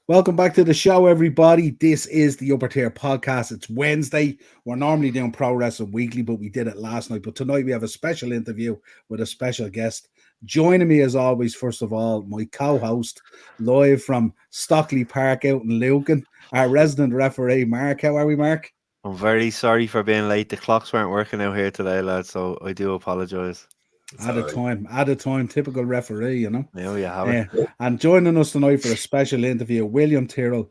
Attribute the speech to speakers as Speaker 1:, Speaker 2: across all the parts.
Speaker 1: Welcome back to the show, everybody. This is the Upper Tier Podcast. It's Wednesday. We're normally doing Pro Wrestling Weekly, but we did it last night. But tonight we have a special interview with a special guest. Joining me, as always, first of all, my co-host, live from Stockley Park out in Lucan, our resident referee, Mark. How are we, Mark?
Speaker 2: I'm very sorry for being late. The clocks weren't working out here today, lads, so I do apologise.
Speaker 1: At a time, typical referee, you know.
Speaker 2: Now you have it.
Speaker 1: And joining us tonight for a special interview, William Tyrell,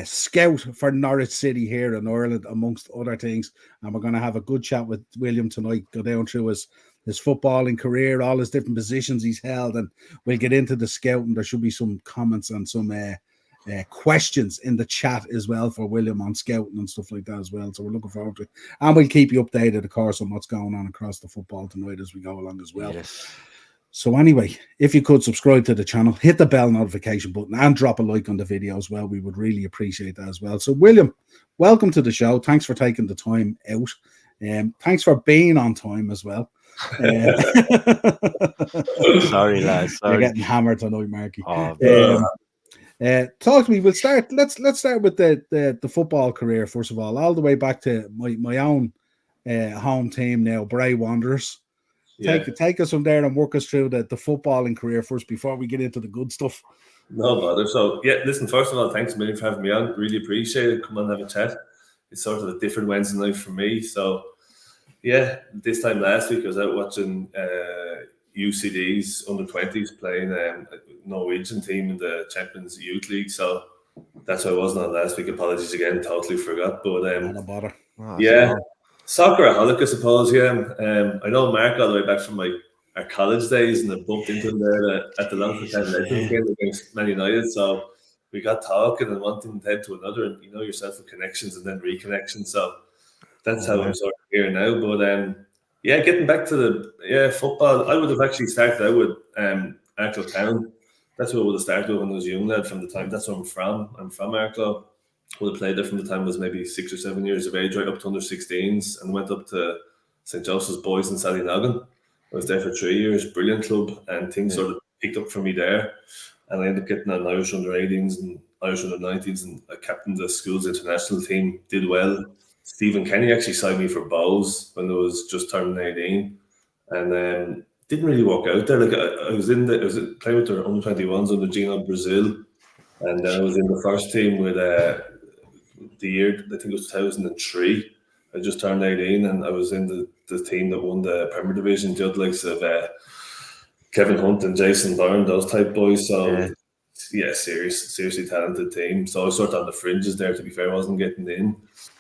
Speaker 1: scout for Norwich City here in Ireland, amongst other things. And we're going to have a good chat with William tonight, go down through his footballing career, all his different positions he's held, and we'll get into the scouting. There should be some comments and some questions in the chat as well for William on scouting and stuff like that as well. So we're looking forward to it. And we'll keep you updated, of course, on what's going on across the football tonight as we go along as well.
Speaker 2: Yes.
Speaker 1: So anyway, if you could subscribe to the channel, hit the bell notification button and drop a like on the video as well. We would really appreciate that as well. So William, welcome to the show. Thanks for taking the time out. Thanks for being on time as well.
Speaker 2: Sorry, lads. Sorry.
Speaker 1: You're getting hammered tonight, Marky. Talk to me. Let's start with the football career first of all the way back to my own home team now, Bray Wanderers. Yeah. Take us from there and work us through the footballing career first before we get into the good stuff.
Speaker 3: No bother. So listen, first of all, thanks a million for having me on. Really appreciate it. Come on, have a chat. It's sort of a different Wednesday night for me. So this time last week I was out watching UCD's under-20s playing a Norwegian team in the Champions Youth League. So that's why I wasn't on last week. Apologies again, totally forgot. But
Speaker 1: no bother.
Speaker 3: Socceraholic, I suppose. I know Mark all the way back from our college days, and I bumped into him there at the Long Town Legends game against Man United. So we got talking, and one thing led to another, and you know yourself with connections and then reconnections. So that's how I'm sort of here now. But getting back to the football, I would have actually started out with Arklow Town. That's what I would have started with when I was a young lad. From the time that's where I'm from. I'm from Arklow. Would have played there from the time I was maybe 6 or 7 years of age, right up to under 16s, and went up to St. Joseph's Boys in Sallynoggin. I was there for 3 years, brilliant club, and things sort of picked up for me there. And I ended up getting on Irish under 18s and Irish under 19s, and I captained the school's international team. Did well. Stephen Kenny actually signed me for Bows when I was just turning 18, and didn't really work out there. Like I was playing with their under 21s under Gino Brazil, and then I was in the first team with the year, I think it was 2003. I just turned 18, and I was in the team that won the Premier Division, the likes of Kevin Hunt and Jason Byrne, those type boys. So seriously talented team. So I was sort of on the fringes there, to be fair. I wasn't getting in.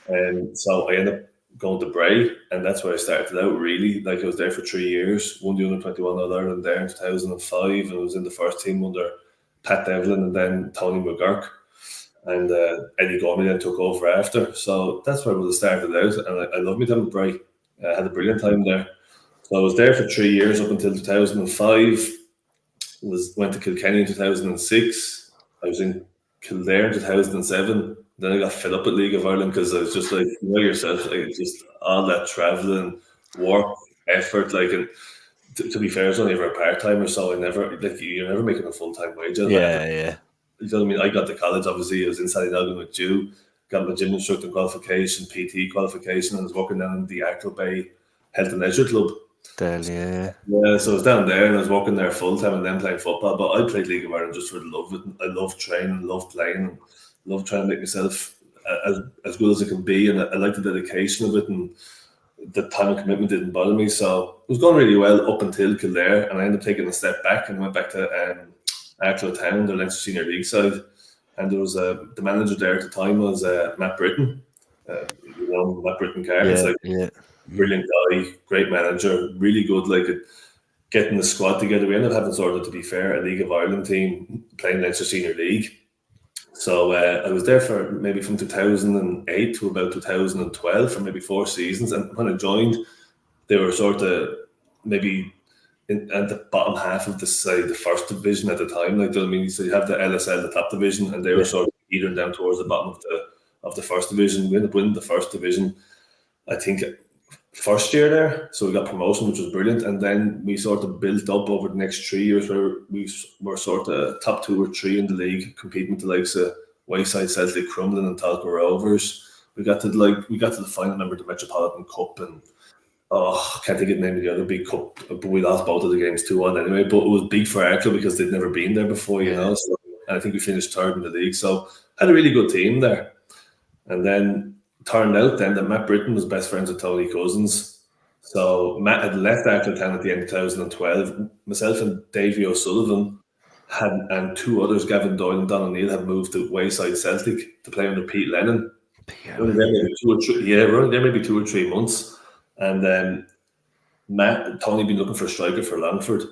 Speaker 3: And so I ended up going to Bray, and that's where I started out, really. Like, I was there for 3 years, won the under-21 All-Ireland there in 2005, and I was in the first team under Pat Devlin and then Tony McGurk. And Eddie Gormley then took over after. So that's where I would have started out, and I love me time at Bray. I had a brilliant time there. So I was there for 3 years up until 2005. Went to Kilkenny in 2006. I was in Kildare in 2007. Then I got fed up at League of Ireland because I was just like, you know yourself, like, just all that travelling, work, effort. Like, and to be fair, I was only ever a part-timer, so you're never making a full-time wage. You know what I mean? I got to college, obviously. I was in Sallynoggin with you, got my gym instructor qualification, PT qualification, and I was working down in the Arklow Bay Health and Leisure Club.
Speaker 2: So
Speaker 3: I was down there and I was working there full-time and then playing football, but I played League of Ireland just for the love of it. I love training, love playing, love trying to make myself as good as I can be, and I like the dedication of it, and the time and commitment didn't bother me. So it was going really well up until Kildare, and I ended up taking a step back and went back to Arklow Town, the Leinster Senior League side, and there was the manager there at the time was Matt Britton. Matt Britton Carr. Brilliant guy, great manager, really good. Like, getting the squad together, we ended up having sort of, to be fair, a League of Ireland team playing Leinster Senior League. So I was there for maybe from 2008 to about 2012 for maybe 4 seasons. And when I joined, they were sort of maybe at the bottom half of the first division at the time. Like, I mean, so you have the LSL, the top division, and they were sort of teetering down towards the bottom of the first division. We ended up winning the first division. I think first year there, so we got promotion, which was brilliant, and then we sort of built up over the next 3 years where we were sort of top 2 or 3 in the league, competing with the likes of Wayside, Celtic, Crumlin, and Talca Rovers. We got to the final, remember, the Metropolitan Cup, and I can't think of the name of the other big cup, but we lost both of the games 2-1 anyway. But it was big for our club because they'd never been there before, you know. So, and I think we finished third in the league, so had a really good team there. And then turned out then that Matt Britton was best friends with Tony Cousins. So Matt had left Arcleton at the end of 2012. Myself and Davey O'Sullivan and 2 others, Gavin Doyle and Don O'Neill, had moved to Wayside Celtic to play under Pete Lennon. We're only there maybe 2 or 3 months. And then Tony been looking for a striker for Longford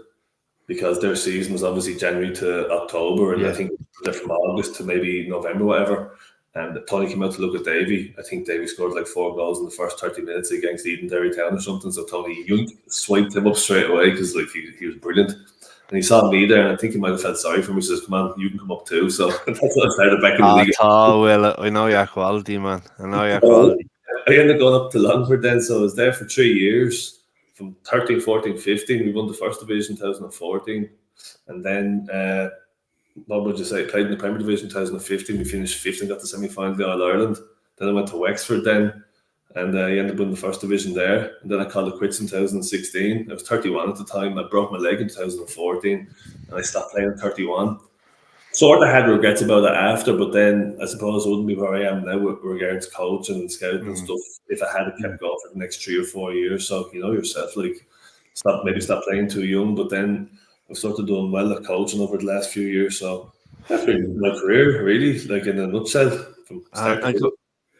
Speaker 3: because their season was obviously January to October, and I think they're from August to maybe November, whatever. And Tony came out to look at Davey. I think Davey scored like 4 goals in the first 30 minutes against Edenderry Town or something. So Tony swiped him up straight away because like he was brilliant. And he saw me there, and I think he might have felt sorry for me. He says, "Come on, you can come up too." So that's what I started back in the league.
Speaker 2: Well, I know your quality, man. I know your quality.
Speaker 3: I ended up going up to Longford then, so I was there for 3 years. From 13, 14, 15, we won the first division in 2014. And then, what would you say, played in the Premier Division in 2015. We finished 5th and got the semi-final of the All-Ireland. Then I went to Wexford then, and I ended up winning the first division there. And then I called it quits in 2016. I was 31 at the time. I broke my leg in 2014, and I stopped playing at 31. Sort of had regrets about it after, but then I suppose it wouldn't be where I am now with regards to coaching and scouting and stuff if I had kept going for the next 3 or 4 years. So, you know yourself, like, stop playing too young, but then I've sort of done well at coaching over the last few years. So that's been my career, really, like in a nutshell. From start to finish.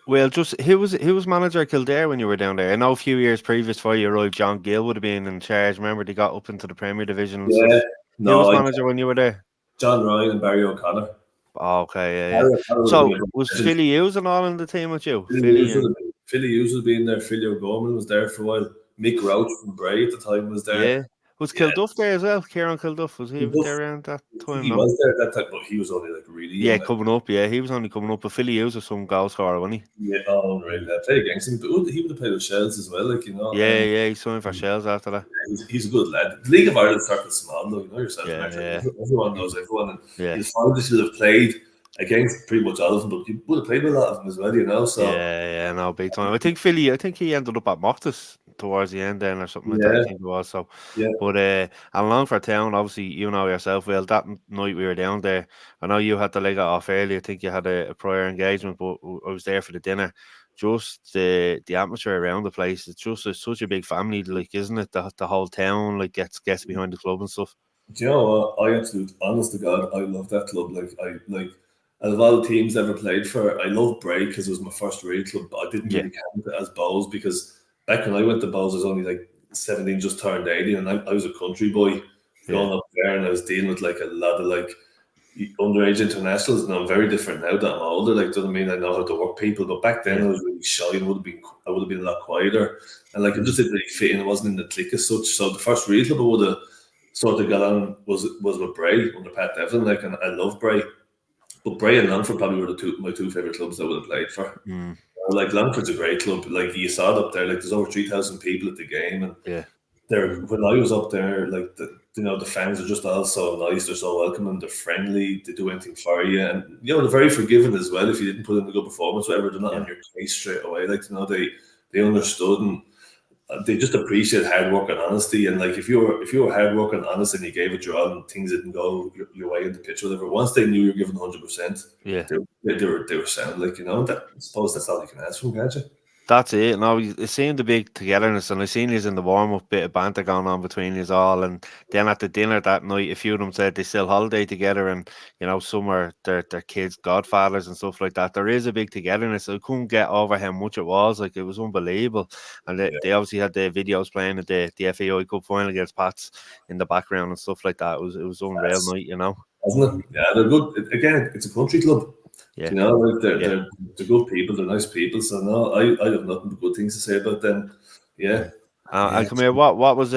Speaker 2: Well, just who was manager at Kildare when you were down there? I know a few years previous before you arrived, John Gill would have been in charge. Remember, they got up into the Premier Division and stuff. Who was manager when you were there?
Speaker 3: John Ryan and Barry O'Connor.
Speaker 2: Oh, okay, yeah. So was Philly Hughes and all in the team with you?
Speaker 3: Philly Hughes was being there. Philly O'Gorman was there for a while. Mick Roach from Bray at the time was there.
Speaker 2: Yeah. Was Kilduff there as well? Kieran Kilduff, was he there around that time?
Speaker 3: He was there at that time, but he was only like really young.
Speaker 2: Yeah, coming up, he was only coming up. But Philly Hughes was some goal scorer, wasn't he?
Speaker 3: Yeah, right. I played against him, but he would have played with Shells as well, like, you know.
Speaker 2: Yeah, he signed for Shells after that.
Speaker 3: Yeah, he's a good lad. The League of Ireland started small, though, you know yourself. Everyone knows everyone, and his fathers should have played against pretty much all of them, but you would have played with a lot of them as well, you know. So
Speaker 2: no, big time. I think he ended up at Moftus towards the end then or something like that. I think it was. So but and Longford Town, obviously you know yourself well, that night we were down there, I know you had to leg it off early. I think you had a prior engagement, but I was there for the dinner. Just the atmosphere around the place, it's just such a big family, like, isn't it? The whole town like gets behind the club and stuff.
Speaker 3: Do you know what? Honest to God, I love that club. Out of all the teams I ever played for, I love Bray because it was my first real club, but I didn't really count it as Bowes because back when I went to Bowes, I was only like 17, just turned 18, and I was a country boy going up there, and I was dealing with like a lot of like underage internationals, and I'm very different now that I'm older. Like, doesn't mean I know how to work people, but back then I was really shy and I would have been a lot quieter, and like I just didn't really fit in. I wasn't in the clique as such. So the first real club I would have sort of got on was with Bray under Pat Devlin, like, and I love Bray. But Bray and Longford probably were my 2 favourite clubs I would have played for. Like, Longford's a great club. Like, you saw it up there. Like, there's over 3,000 people at the game, and when I was up there, like, the fans are just all so nice. They're so welcoming. They're friendly. They do anything for you, and you know, they're very forgiving as well. If you didn't put in a good performance, whatever, they're not on your case straight away. Like, you know, they understood, and they just appreciate hard work and honesty. And like, if you were hard work and honest and you gave it your all and things didn't go your way in the pitch, whatever, once they knew you were giving 100%, they were sound, like, you know. I suppose that's all you can ask from, can't you?
Speaker 2: That's it. No, it seemed the big togetherness, and I seen you in the warm-up, bit of banter going on between you all, and then at the dinner that night, a few of them said they still holiday together, and you know, some are their kids' godfathers and stuff like that. There is a big togetherness. I couldn't get over how much it was. Like, it was unbelievable, and they obviously had the videos playing at the FAI Cup final against Pats in the background and stuff like that. It was unreal night, you know.
Speaker 3: Wasn't it? Yeah, they're good. Again, it's a country club. Yeah. You know, like they're good people, they're nice people. So no, I have nothing but good things to say about them. Yeah.
Speaker 2: And come here, what was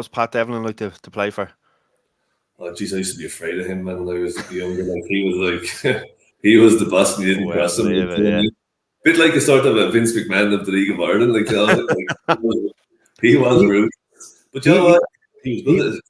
Speaker 2: Pat Devlin like to play for?
Speaker 3: Oh geez, I used to be afraid of him when I was younger. Like, he was the boss, and he didn't cross him. bit like a sort of a Vince McMahon of the League of Ireland. Like, he was rude. But you know what? He was good at it.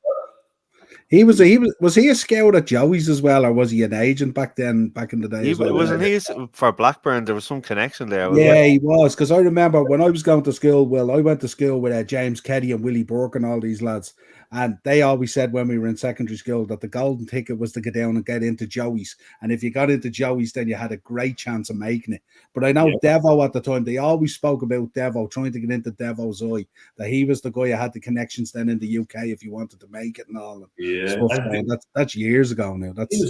Speaker 1: Was he a scout at Joey's as well, or was he an agent back in the day?
Speaker 2: Wasn't he for Blackburn? There was some connection there.
Speaker 1: Yeah, he was, because I remember when I was going to school. Well, I went to school with James Keddy and Willie Burke and all these lads, and they always said when we were in secondary school that the golden ticket was to get down and get into Joey's, and if you got into Joey's, then you had a great chance of making it. But I know Devo at the time, they always spoke about Devo trying to get into Devo's eye, that he was the guy who had the connections then in the UK if you wanted to make it and all. That's years ago now.
Speaker 3: He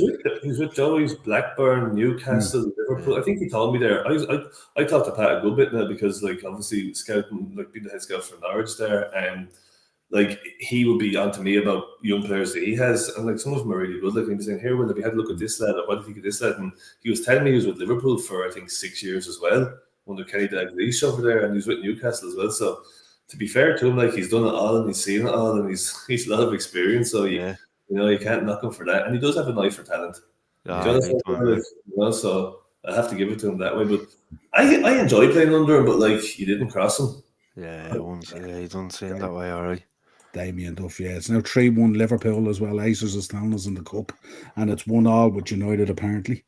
Speaker 3: was with Joey's, Blackburn, Newcastle, Liverpool. I think he told me there. I talked to Pat a good bit now because, like, obviously scouting, like being the head scout for Norwich there, and like he would be on to me about young players that he has, and like some of them are really good. Like he'd be saying, "Here, well, have you had a look at this lad? Or what do you think of this lad?" And he was telling me he was with Liverpool for I think 6 years as well under Kenny Dalglish over there, and he was with Newcastle as well. So to be fair to him, like he's done it all and he's seen it all, and he's a lot of experience. So you can't knock him for that, and he does have an eye for talent. So I have to give it to him that way. But I enjoy playing under him, but like you didn't cross him.
Speaker 2: Yeah, he doesn't seem that way. All right.
Speaker 1: Damien Duff, yeah. It's now 3-1 Liverpool as well. Aces is telling us in the cup, and it's 1-1 with United apparently.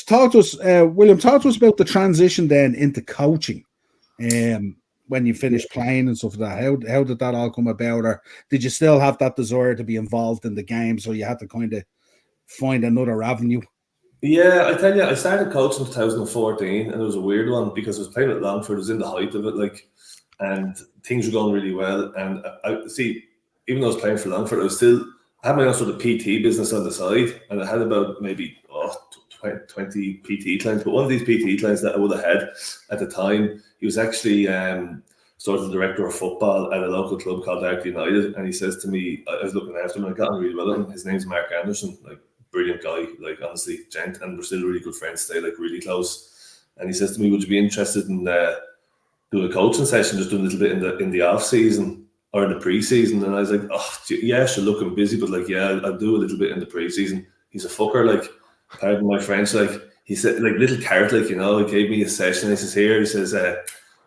Speaker 1: Talk to us, William. Talk to us about the transition then into coaching. When you finished playing and stuff like that, how did that all come about, or did you still have that desire to be involved in the game, so you had to kind of find another avenue?
Speaker 3: Yeah, I tell you, I started coaching in 2014, and it was a weird one because I was playing at Longford, I was in the height of it, like, and things were going really well. And I see, even though I was playing for Longford, I had my own sort of PT business on the side, and I had about maybe 20 PT clients. But one of these PT clients that I would have had at the time, he was actually sort of the director of football at a local club called Ark United, and he says to me, I was looking after him, and I got on really well with him. His name's Mark Anderson, like brilliant guy, like honestly, gent, and we're still really good friends today, like really close. And he says to me, would you be interested in doing a coaching session, just doing a little bit in the off season or in the pre-season? And I was like, oh yeah, sure, look, I'm busy, but like, yeah, I'll do a little bit in the pre-season. He's a fucker, like, pardon my French, like, he said, like, little carrot, like, he gave me a session. He says, here, he says,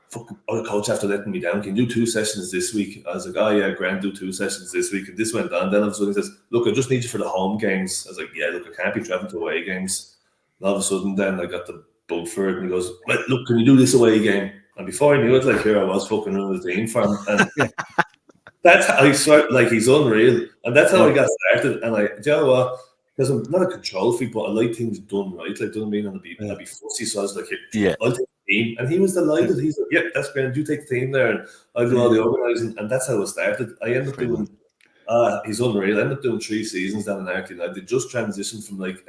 Speaker 3: fuck, the coach after letting me down, can you do 2 sessions this week? I was like, oh yeah, grand, do 2 sessions this week. And this went on. Then all of a sudden he says, look, I just need you for the home games. I was like, yeah, look, I can't be traveling to away games. And all of a sudden then I got the bug for it, and he goes, well, look, can you do this away game? And before I knew it, like, here I was fucking running the team for him. And that's how I swear, like, he's unreal. And that's how I got started. And do you know what? Because I'm not a control freak, but I like things done right. Like, doesn't mean I'd be fussy. So I was like, I'll take the team. And he was delighted. He's like, yeah, that's great. You take the team there, and I'll do all the organising. And that's how it started. I ended up doing, he's unreal. I ended up doing 3 seasons down in Ark United. They just transitioned from like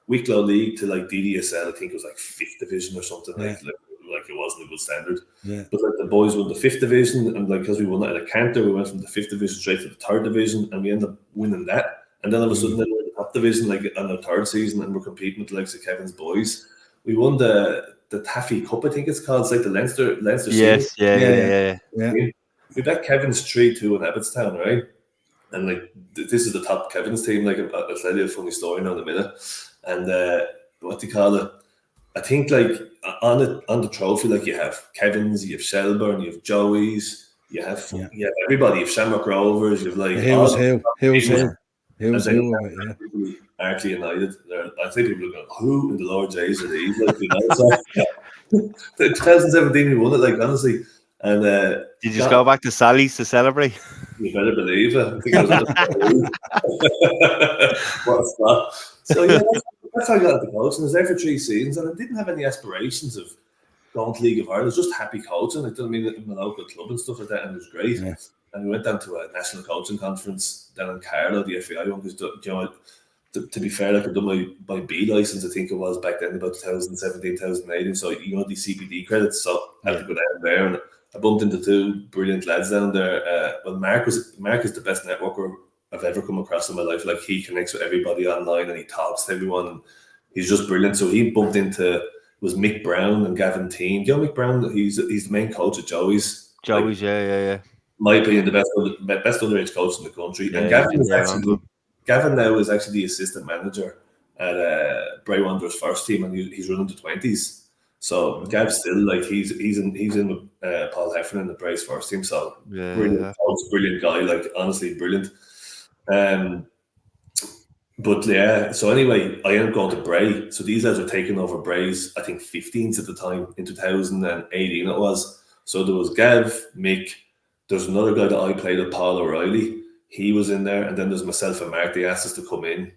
Speaker 3: Wicklow League to like DDSL. I think it was like 5th division or something. Like it wasn't a good standard. Yeah. But like the boys won the 5th division, and like because we won that at a canter, we went from the 5th division straight to the 3rd division, and we ended up winning that. And then all of a sudden, we're in the top division, like on the 3rd season, and we're competing with the likes of Kevin's boys. We won the Taffy Cup, I think it's called. It's like the Leinster.
Speaker 2: Yes,
Speaker 3: yeah. We bet Kevin's 3-2 in Abbottstown, right? And like this is the top Kevin's team. Like I'll tell you a funny story now in a minute. And what do you call it? I think like on the trophy, like you have Kevin's, you have Shelburne, you have Joey's, you have everybody. You have Shamrock Rovers, you have like Arkley United. I think people are going, who in the Lord J's are these? Like, so 2017 we won it, like honestly. And
Speaker 2: did you just go back to Sally's to celebrate?
Speaker 3: You better believe it. I think I was what a spot. So yeah, that's how I got into coaching. I was there for 3 seasons, and I didn't have any aspirations of going to League of Ireland. I was just happy coaching. I didn't mean it in my local club and stuff like that, and it was great. Yeah. And we went down to a national coaching conference down in Carlow, the FAI one, because to be fair, like I'd done my B license, I think it was back then, about 2017, 2018. So the CPD credits, so I had to go down there, and I bumped into 2 brilliant lads down there. Well, Mark is the best networker I've ever come across in my life. Like, he connects with everybody online and he talks to everyone, and he's just brilliant. So he bumped into was Mick Brown and Gavin Team. Do you know Mick Brown? He's the main coach at Joey's.
Speaker 2: Joey's, yeah.
Speaker 3: My opinion, the best underage coach in the country. Yeah, and Gavin now is actually the assistant manager at Bray Wanderers first team, and he's running the 20s. So Gav's still like he's in with Paul Heffernan in the Brace first team. So brilliant coach, brilliant guy, like honestly brilliant. But yeah, so anyway, I ended up going to Bray. So these guys were taking over Bray's, I think 15s at the time in 2018 it was. So there was Gav, Mick, there's another guy that I played with, Paul O'Reilly. He was in there, and then there's myself and Mark. They asked us to come in.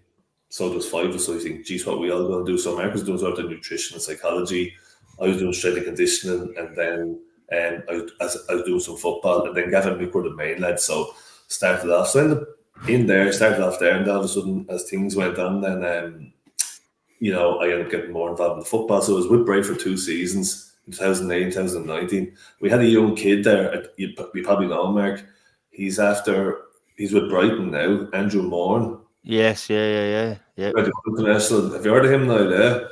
Speaker 3: So there's 5 of us. So you think, geez, what we all going to do? So Mark was doing sort of nutrition and psychology. I was doing strength and conditioning, and then I was doing some football, and then Gav and Mick were the main lads. So started off. So I ended up started off there, and then all of a sudden, as things went on, then I ended up getting more involved in football. So I was with Bray for 2 seasons, in 2008, 2019. We had a young kid there. You probably know him, Mark. He's with Brighton now, Andrew Morn.
Speaker 2: Yes, yeah.
Speaker 3: International. Have you heard of him now?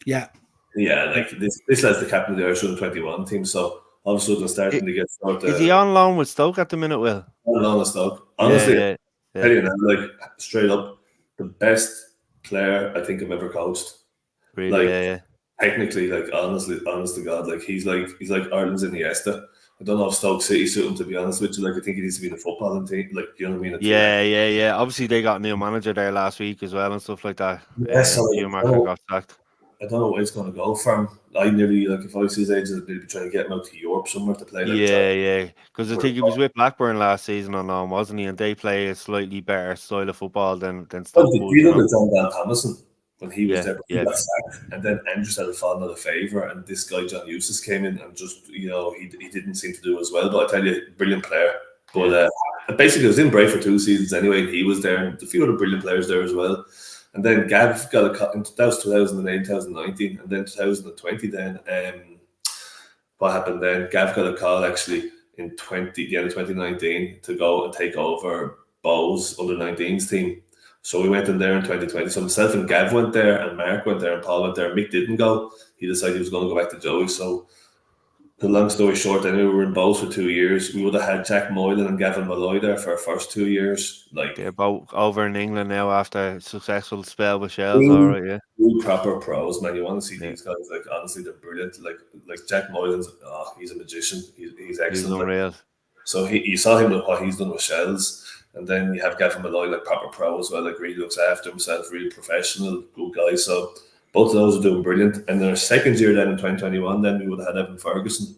Speaker 1: Yeah.
Speaker 3: Yeah, like this lad's the captain of the Irish Under-21 team. So all of a sudden, starting to get sort of.
Speaker 2: Is he on loan with Stoke at the minute, Will?
Speaker 3: On loan with Stoke. Honestly.
Speaker 2: Yeah.
Speaker 3: Tell you now, like straight up, the best player I think I've ever coached.
Speaker 2: Really,
Speaker 3: technically, like honest to God, like he's like Ireland's Iniesta. I don't know if Stoke City suit him, to be honest with you. Like I think he needs to be in a footballing team. Like you know what I mean?
Speaker 2: Yeah. Obviously, they got a new manager there last week as well and stuff like that.
Speaker 3: Schumacher
Speaker 2: got sacked.
Speaker 3: I don't know where he's going to go from. I nearly, like, if I was his age, I'd be trying to get him out to Europe somewhere to play.
Speaker 2: Yeah. Because I think he was with Blackburn last season on loan, wasn't he? And they play a slightly better style of football than Stoke.
Speaker 3: Did you look at John Dan Thomason when he was there?
Speaker 2: Yeah.
Speaker 3: He got sacked, and then Andrews had fallen out of favour, and this guy John Eustace came in and just, he didn't seem to do as well. But I tell you, brilliant player. But basically, I was in Bray for 2 seasons anyway, and he was there, and a few other brilliant players there as well. And then Gav got a cut. That was 2008, 2019, and then 2020. Then what happened then? Gav got a call actually in the end of 2019 to go and take over Bowes under-19s team. So we went in there in 2020. So myself and Gav went there, and Mark went there, and Paul went there. Mick didn't go. He decided he was going to go back to Joey. So the long story short, anyway, we were in Bowes for 2 years. We would have had Jack Moylan and Gavin Malloy there for our first 2 years. Like
Speaker 2: they're both over in England now after a successful spell with Shells. All right, yeah.
Speaker 3: Proper pros, man. You want to see these guys? Like honestly, they're brilliant. Like Jack Moylan's, he's a magician. He's excellent. He's
Speaker 2: unreal.
Speaker 3: So you saw him with what he's done with Shells, and then you have Gavin Malloy, like proper pro as well. Like really looks after himself, really professional, good guy. So both of those are doing brilliant. And their second year then in 2021, then we would have had Evan Ferguson.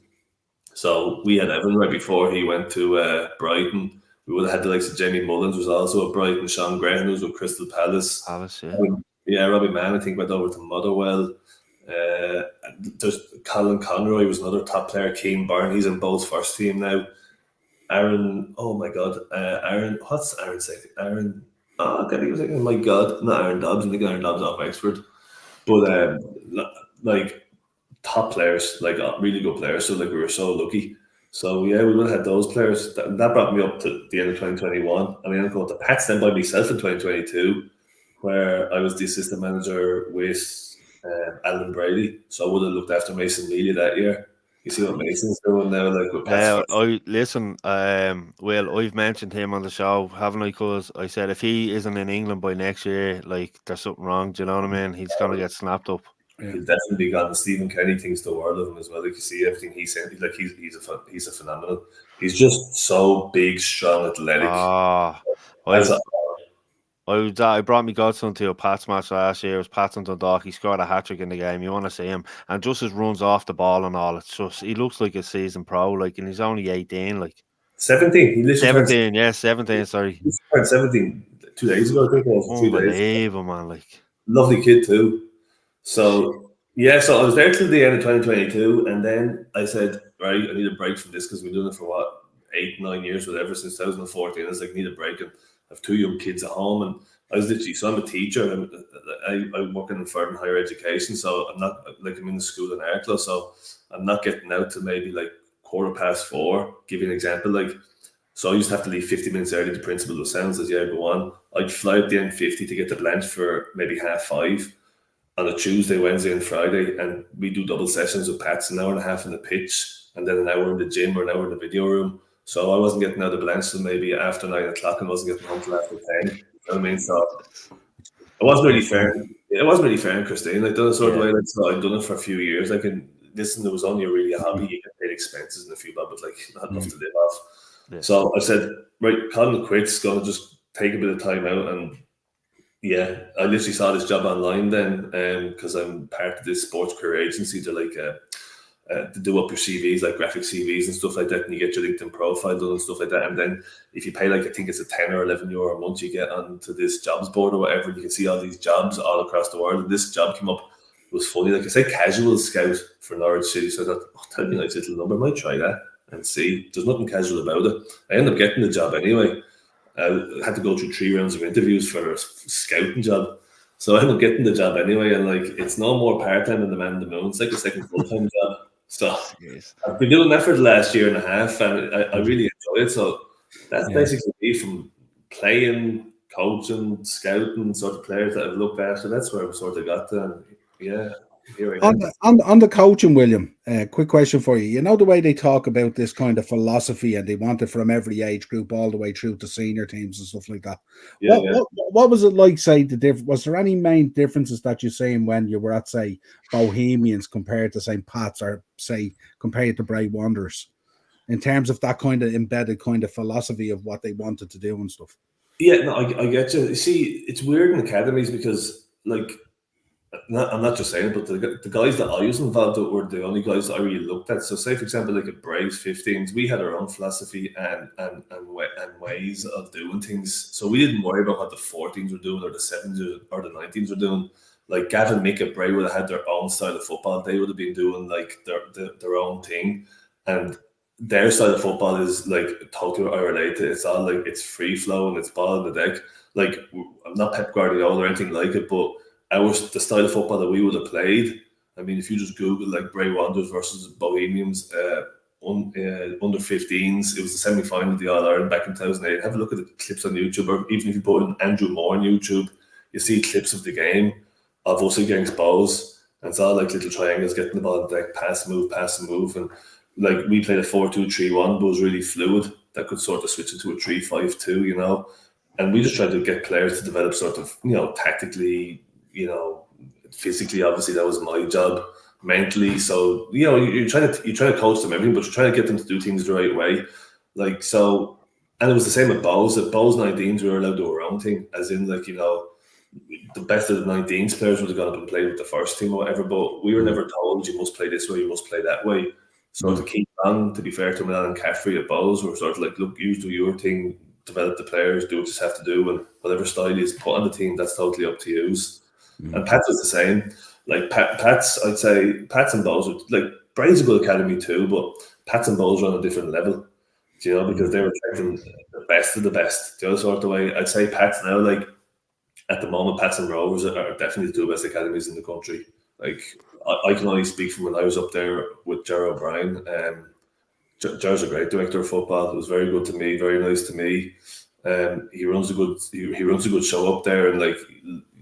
Speaker 3: So we had Evan right before he went to Brighton. We would have had the likes of Jamie Mullins, was also at Brighton. Sean Graham, who was with Crystal Palace. Robbie Mann, I think, went over to Motherwell. There's Colin Conroy was another top player. Keane Byrne, he's in Bowes' first team now. Aaron, oh my God, Aaron, what's Aaron saying? Aaron, he was like, oh my God, not Aaron Dobbs. I think Aaron Dobbs off Oxford. But like top players, like really good players. So like we were so lucky. So yeah, we would have had those players. That brought me up to the end of 2021. I mean, I'm going to Pats then by myself in 2022, where I was the assistant manager with Alan Brady. So I would have looked after Mason Mealy that year. You see what Mason's doing now, like with Pats.
Speaker 2: Well, I've mentioned him on the show, haven't I? Because I said if he isn't in England by next year, like there's something wrong. Do you know what I mean? He's gonna get snapped up.
Speaker 3: He'll definitely be gone. Stephen Kenny thinks the world of him as well. Like you see everything he's saying, like he's a phenomenon. He's just so big, strong, athletic.
Speaker 2: I brought my godson to a Pats match last year. It was Pats and Dundalk. He scored a hat trick in the game. You want to see him, and just his runs off the ball and all. It's just he looks like a seasoned pro. Like, and he's only 18. Like
Speaker 3: 17. He literally
Speaker 2: 17. Yeah, 17. Sorry,
Speaker 3: he turned 17 2 days ago. I think it was 2 days.
Speaker 2: Unbelievable, man! Like
Speaker 3: lovely kid too. So yeah, so I was there till the end of 2022, and then I said, right, I need a break from this because we've been doing it for 8-9 years, whatever, since 2014. I was like, I need a break, and I have 2 young kids at home, and I was literally, so I'm a teacher, and I'm working in further higher education, so I'm not, like, I'm in the school in Arklow, so I'm not getting out till maybe like 4:15. Give you an example, like, so I used to have to leave 50 minutes early. The principal was sounds as go on. I'd fly up the M50 to get to Blanche for maybe 5:30 on a Tuesday, Wednesday, and Friday, and we do double sessions with Pats, an hour and a half in the pitch, and then an hour in the gym or an hour in the video room. So I wasn't getting out of Blanche till maybe after 9 o'clock, and wasn't getting home till after 10. You know what I mean? So it wasn't really fair. It wasn't really fair in Christine. Like, done it sort of way. Like, so I'd done it for a few years. Like, and listen, it was only really a hobby. You get paid expenses and a few bob, but like not enough to live off. Yeah. So I said, right, Colin quits, going to just take a bit of time out. And yeah, I literally saw this job online then, because I'm part of this sports career agency. They're like to do up your CVs, like graphic CVs and stuff like that, and you get your LinkedIn profile done and stuff like that. And then if you pay like, I think it's a 10 or 11 euro a month, you get onto this jobs board or whatever, and you can see all these jobs all across the world. And this job came up, it was funny, like I said, casual scout for Norwich City. So I thought, oh, that'd be a nice little number, I might try that and see. There's nothing casual about it. I ended up getting the job anyway. I had to go through 3 rounds of interviews for a scouting job. So I ended up getting the job anyway, and like it's no more part-time than the man in the moon. It's like a second full-time job. So I've been doing that for the last year and a half, and I really enjoy it. So that's basically me, from playing, coaching, scouting, sort of players that I've looked after. That's where I've sort of got to. And yeah, here I am.
Speaker 1: On the coaching, William, quick question for you. You know the way they talk about this kind of philosophy, and they want it from every age group all the way through to senior teams and stuff like that.
Speaker 3: Yeah,
Speaker 1: what was it like, say, was there any main differences that you're saying when you were at, say, Bohemians compared to St. Pat's, or say compared to Bray Wanderers, in terms of that kind of embedded kind of philosophy of what they wanted to do and stuff?
Speaker 3: Yeah, no, I get you. You see, it's weird in academies because, like, I'm not just saying it, but the guys that I was involved with were the only guys that I really looked at. So, say for example, like at Braves 15s, we had our own philosophy and ways of doing things. So we didn't worry about what the 14s were doing or the 7s or the 19s were doing. Like Gavin, Mick, and Bray would have had their own style of football. They would have been doing like their own thing, and their style of football is like totally unrelated. It's all like it's free flow and it's ball in the deck. Like I'm not Pep Guardiola or anything like it, but the style of football that we would have played. I mean, if you just Google like Bray Wanderers versus Bohemians under 15s, it was the semi-final of the All-Ireland back in 2008. Have a look at the clips on YouTube, or even if you put in Andrew Moore on YouTube, you see clips of the game of us against Bows, and it's all like little triangles, getting the ball in the deck, pass, and move. And like we played a 4-2-3-1, but it was really fluid. That could sort of switch into a 3-5-2, you know. And we just tried to get players to develop sort of, you know, tactically, you know, physically. Obviously that was my job, mentally. So, you know, you're trying to coach them everything, but you're trying to get them to do things the right way. Like, so, and it was the same at Bows. At Bows 19s, we were allowed to do our own thing, as in, like, you know, the best of the 19s players would have gone up and played with the first team or whatever, but we were never told you must play this way, you must play that way. So to keep on, to be fair to Milan and Caffrey at Bows, we're sort of like, look, you do your thing, develop the players, do what you have to do, and whatever style is put on the team, that's totally up to you. And Pats was the same. Like Pats, I'd say Pats and Bows, like Bray's a good academy too, but Pats and Bows are on a different level, you know, because they were attracting the best of the best. The other sort of way, I'd say Pats now, like at the moment, Pats and Rovers are definitely the 2 best academies in the country. Like I can only speak from when I was up there with Ger O'Brien. Ger's a great director of football. It was very good to me, very nice to me. He runs a good show up there, and like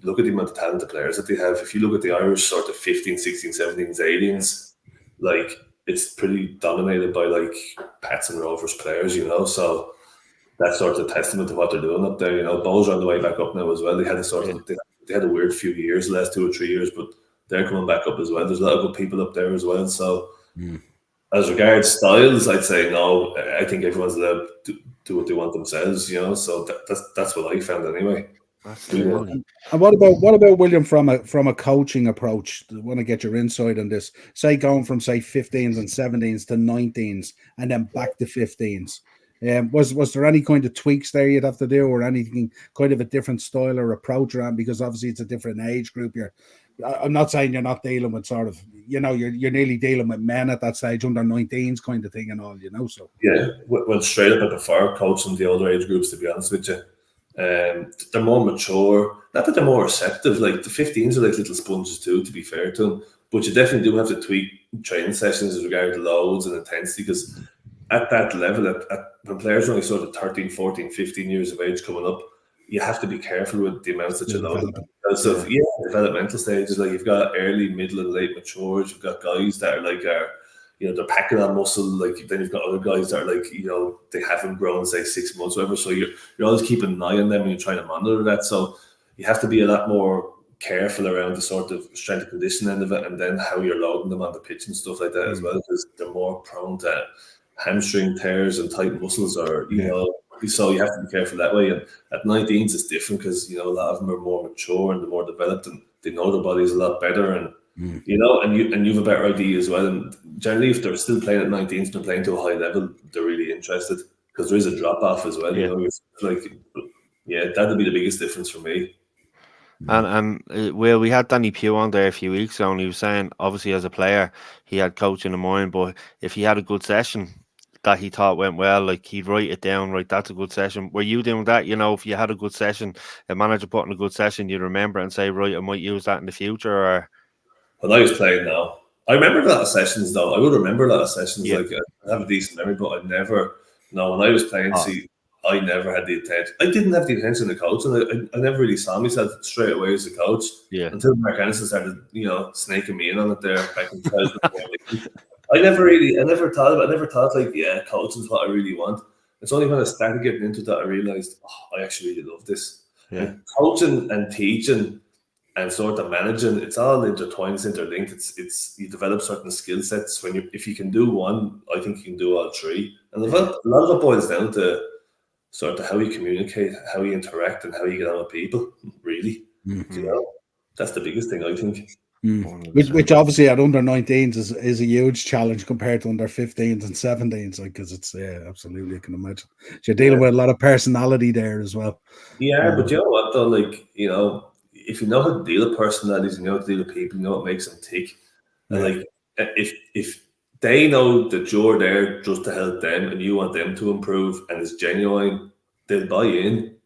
Speaker 3: look at the amount of talented players that they have. If you look at the Irish sort of 15, 16, 17s, 18s, like it's pretty dominated by like Pats and Rovers players, you know. So that's sort of a testament to what they're doing up there. You know, Bows are on the way back up now as well. They had a sort of they had a weird few years, the last 2 or 3 years, but they're coming back up as well. There's a lot of good people up there as well. So as regards styles, I'd say no. I think everyone's allowed to do what they want themselves, you know. So that's what I found anyway.
Speaker 1: And what about William from a coaching approach? I want to get your insight on this. Say going from say 15s and 17s to 19s and then back to 15s. Was there any kind of tweaks there you'd have to do, or anything kind of a different style or approach around? Because obviously it's a different age group. I'm not saying you're not dealing with sort of, you know, you're nearly dealing with men at that stage, under 19s kind of thing and all, you know. So
Speaker 3: yeah, well, straight up I prefer coaching the older age groups, to be honest with you. They're more mature. Not that they're more receptive. Like the 15s are like little sponges too, to be fair to them. But you definitely do have to tweak training sessions as regards loads and intensity, because at that level, when players are only sort of 13, 14, 15 years of age coming up, you have to be careful with the amounts that you load. Because of developmental stages, like you've got early, middle, and late matures. You've got guys that are like you know, they're packing on muscle. Like then you've got other guys that are like, you know, they haven't grown, say 6 months, or whatever. So you're always keeping an eye on them and you're trying to monitor that. So you have to be a lot more careful around the sort of strength and conditioning end of it, and then how you're loading them on the pitch and stuff like that as well, because they're more prone to hamstring tears and tight muscles, or you know, so you have to be careful that way. And at 19s, it's different because, you know, a lot of them are more mature and they're more developed and they know their bodies a lot better, and you know, and you have a better idea as well. And generally, if they're still playing at 19s, they're playing to a high level, they're really interested, because there is a drop off as well. You know, it's like, that'd be the biggest difference for me.
Speaker 2: And well, we had Danny Pugh on there a few weeks ago, and he was saying, obviously, as a player, he had coaching in mind, but if he had a good session that he thought went well, like, he'd write it down, right, that's a good session. Were you doing that? You know, if you had a good session, a manager put in a good session, you'd remember it and say, right, I might use that in the future? Or
Speaker 3: when I was playing now, I remember a lot of sessions though. I would remember a lot of sessions. Like, I have a decent memory, but I never, no, when I was playing, I never had the intention. I didn't have the intention to coach, and I never really saw myself straight away as a coach until Mark Anderson started, you know, snaking me in on it there back in 2000. I never thought like, coaching is what I really want. It's only when I started getting into that I realized, I actually really love this. And coaching and teaching and sort of managing, it's all intertwined, it's interlinked. It's you develop certain skill sets if you can do one, I think you can do all three. And a lot of it boils down to sort of how you communicate, how you interact, and how you get on with people. Really, you know, that's the biggest thing, I think.
Speaker 1: Which obviously at under 19s is a huge challenge compared to under 15s and 17s, like, because it's absolutely, I can imagine. So you're dealing with a lot of personality there as well.
Speaker 3: Yeah, but you know what though, like, you know, if you know how to deal with personalities, you know how to deal with people, you know what makes them tick. And like, if they know that you're there just to help them and you want them to improve and it's genuine, they'll buy in.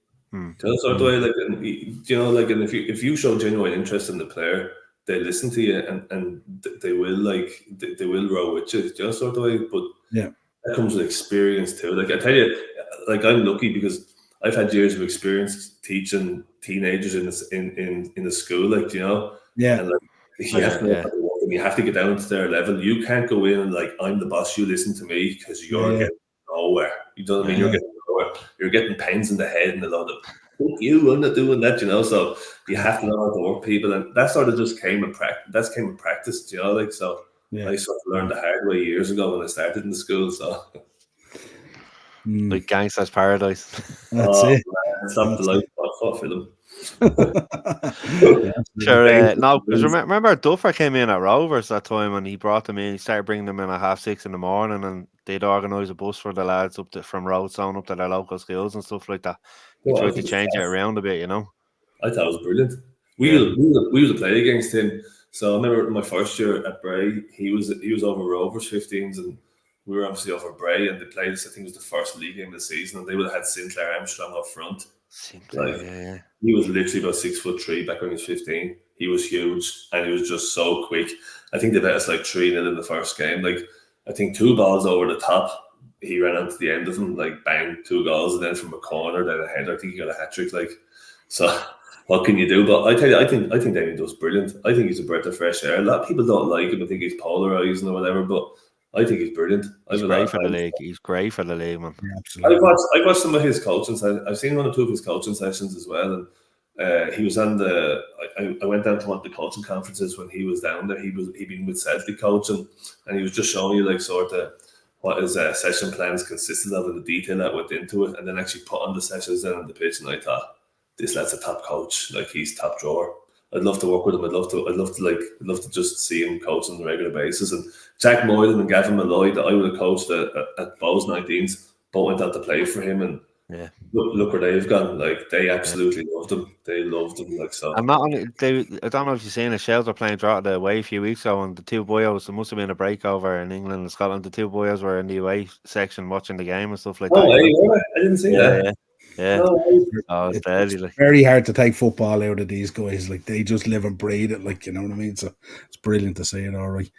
Speaker 3: Sort of way, like, and, you know, like, and if you show genuine interest in the player, they listen to you and they will, like, they will row with you, just sort of way. But that comes with experience too. Like, I tell you, like, I'm lucky because I've had years of experience teaching teenagers in the school, like, you know, and like, you have to know how to work and you have to get down to their level. You can't go in and like, I'm the boss, you listen to me, because you're getting nowhere. You know what I mean? You're getting nowhere. You're getting pains in the head and a lot of, fuck you, I'm not doing that, you know. So you have to know how to work people, and that sort of just came in practice. That came in practice, you know, like, so I sort of learned the hard way years ago when I started in the school. So
Speaker 2: like Gangster's Paradise.
Speaker 1: That's it.
Speaker 3: Stop the light off film.
Speaker 2: Sure, no, because remember Duffer came in at Rovers that time, and he brought them in. He started bringing them in at 6:30 in the morning, and they'd organise a bus for the lads from Roadstone up to their local schools and stuff like that. He tried to change it around a bit, you know.
Speaker 3: I thought it was brilliant. We used to play against him. So I remember my first year at Bray, he was over Rovers 15s, and we were obviously over Bray, and they played us. I think it was the first league game of the season, and they would have had Sinclair Armstrong up front. He was literally about 6'3" back when he was 15. He was huge, and he was just so quick. I think they bet us like 3-0 in the first game. Like, I think 2 balls over the top, he ran onto the end of them, like, bang, 2 goals, and then from a corner, then a header. I think he got a hat trick. Like, so what can you do? But I tell you, I think Damien does brilliant. I think he's a breath of fresh air. A lot of people don't like him. I think he's polarizing or whatever, but I think he's brilliant.
Speaker 2: He's great for the league. He's great for the league, man.
Speaker 1: Yeah, absolutely.
Speaker 3: I watched some of his coaching. I've seen 1 or 2 of his coaching sessions as well. And he was on the. I went down to one of the coaching conferences when he was down there. He'd been with Celtic coaching, and he was just showing you, like, sort of what his session plans consisted of and the detail that went into it, and then actually put on the sessions then on the pitch. And I thought, this lad's a top coach. Like, he's top drawer. I'd love to work with him. I'd love to just see him coach on a regular basis. And Jack Moylan and Gavin Malloy, that I would have coached at Bowes 19s, both went out to play for him, and look where they've gone. Like, they absolutely loved him. They loved him. Like, so.
Speaker 2: And not only I don't know if you've seen a Shells were playing Drogheda away a few weeks ago, and the 2 boyos, there must have been a breakover in England and Scotland. The 2 boyos were in the away section watching the game and stuff like that.
Speaker 3: I didn't see that.
Speaker 1: It's very hard to take football out of these guys. Like, they just live and breathe it, like, you know what I mean? So it's brilliant to see it. All right.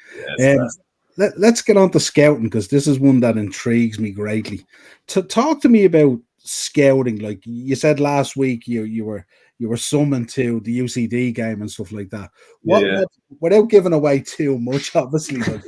Speaker 1: Let's get on to scouting, because this is one that intrigues me greatly. To talk to me about scouting, like you said last week, you were summoned to the UCD game and stuff like that. What without giving away too much, obviously, like,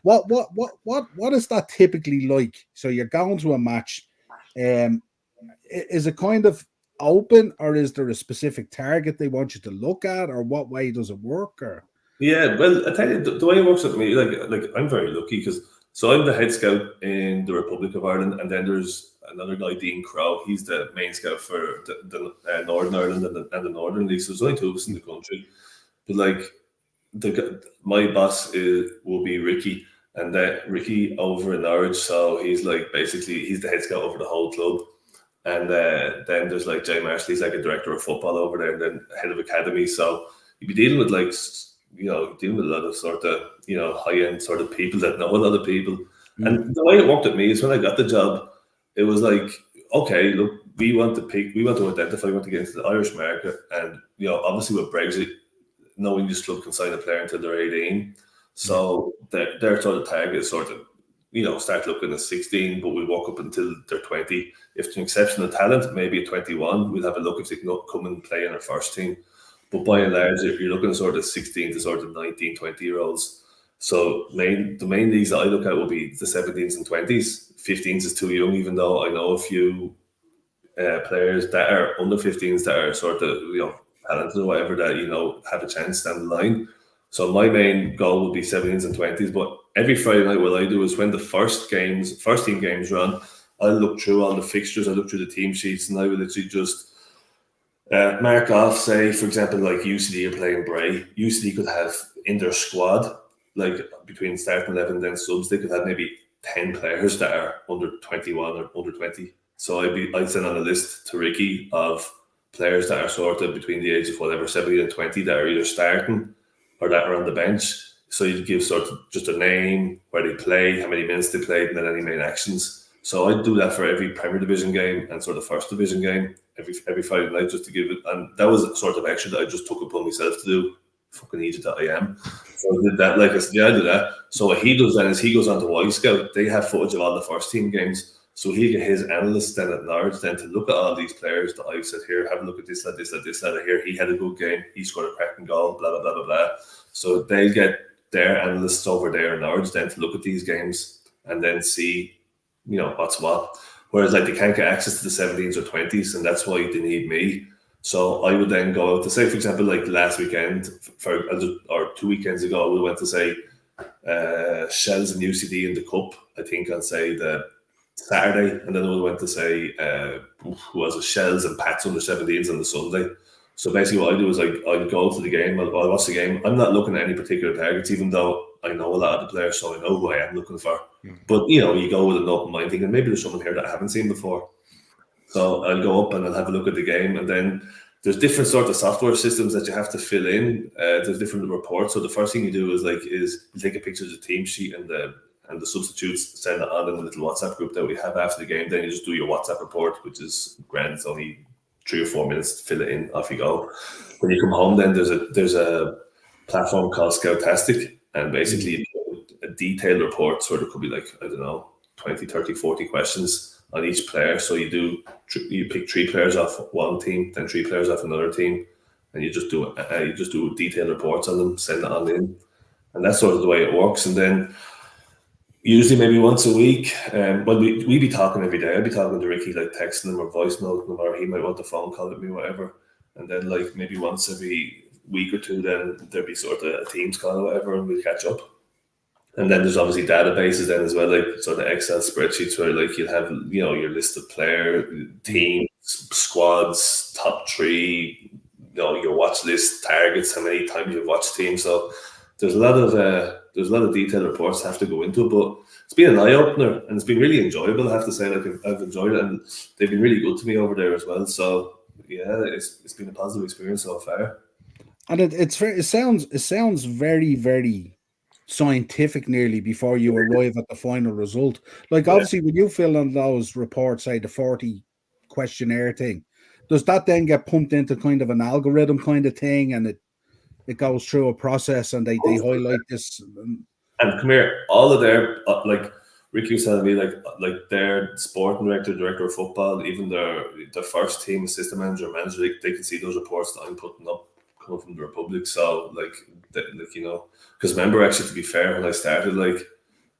Speaker 1: what is that typically like? So you're going to a match, is it kind of open, or is there a specific target they want you to look at, or what way does it work? Or
Speaker 3: Yeah, well, I tell you, the way it works with me, like I'm very lucky because I'm the head scout in the Republic of Ireland, and then there's another guy, Dean Crow. He's the main scout for the Northern Ireland and the Northern League. So there's only two of us in the country. But like my boss will be Ricky, and Ricky over in Norwich. So he's like basically he's the head scout over the whole club. And then there's like Jay Marshall, he's like a director of football over there, and then head of academy. So you'd be dealing with dealing with a lot of sort of high end sort of people that know a lot of people. And the way it worked at me is when I got the job, it was like, okay, look, we want to identify, we want to get into the Irish market, and obviously with Brexit, knowing this club can sign a player until they're 18, so their sort of target is sort of start looking at 16, but we'll walk up until they're 20. If there's an exceptional talent, maybe at 21, we'll have a look if they can come and play in our first team. But by and large, if you're looking sort of 16 to sort of 19, 20-year-olds, so the main leagues that I look at will be the 17s and 20s. 15s is too young, even though I know a few players that are under 15s that are sort of talented or whatever that have a chance down the line. So my main goal would be 17s and 20s. But every Friday night, what I do is when the first team games run, I'll look through all the fixtures, I look through the team sheets, and I will literally just mark off, say, for example, like UCD are playing Bray. UCD could have in their squad, like between starting 11 and then subs, they could have maybe 10 players that are under 21 or under 20. So I'd send on a list to Ricky of players that are sort of between the age of 17 and 20 that are either starting or that are on the bench. So you'd give sort of just a name, where they play, how many minutes they played, and then any main actions. So I'd do that for every Premier Division game and sort of First Division game every Friday night, just to give it. And that was a sort of extra that I just took upon myself to do. Fucking idiot that I am. So I did that. Like I said, I did that. So what he does then is he goes on to Y Scout. They have footage of all the first team games. So he'll get his analysts then at Norwich then to look at all these players that I've said here, have a look at this, here. He had a good game. He scored a cracking goal, blah, blah, blah, blah, blah. So they'll get their analysts over there in Norwich then to look at these games and then see, what's what. Whereas like they can't get access to the 17s or 20s, and that's why they need me. So I would then go out to, say, for example, like last weekend or 2 weekends ago, we went to say Shells and UCD in the Cup, I think on say the Saturday, and then we went to say who was it, Shells and Pats under 17s on the Sunday. So basically what I do is I'd go to the game, I'll watch the game. I'm not looking at any particular targets, even though I know a lot of the players, so I know who I am looking for. But you go with an open mind thinking maybe there's someone here that I haven't seen before. So I'll go up and I'll have a look at the game, and then there's different sort of software systems that you have to fill in. There's different reports. So the first thing you do is you take a picture of the team sheet and the substitutes, send it on in the little WhatsApp group that we have after the game. Then you just do your WhatsApp report, which is grand. It's only 3 or 4 minutes to fill it in. Off you go. When you come home, then there's a platform called Scoutastic, and basically a detailed report. So there could be 20, 30, 40 questions on each player. So you pick 3 players off one team, then 3 players off another team, and you just do detailed reports on them, send it on in, and that's sort of the way it works. And then usually maybe once a week, we be talking every day. I'd be talking to Ricky, texting him or voice noting him, or he might want a phone call at me, whatever. And then maybe once every week or two, then there'd be sort of a Teams call or whatever, and we'll catch up. And then there's obviously databases then as well, sort of Excel spreadsheets where you'll have your list of player teams, squads, top 3, your watch list, targets, how many times you've watched teams. So there's a lot of detailed reports have to go into it, but it's been an eye opener and it's been really enjoyable. I have to say, I've enjoyed it, and they've been really good to me over there as well. So yeah, it's been a positive experience so far.
Speaker 1: And it sounds very, very scientific nearly before you arrive at the final result. Obviously, when you fill in those reports, say the 40 questionnaire thing, does that then get pumped into kind of an algorithm kind of thing, and it goes through a process and they highlight this?
Speaker 3: And come here, all of their Ricky was telling me their sporting director of football, even their first team assistant manager, they can see those reports that I'm putting up coming from the Republic. So because remember, actually, to be fair, when I started,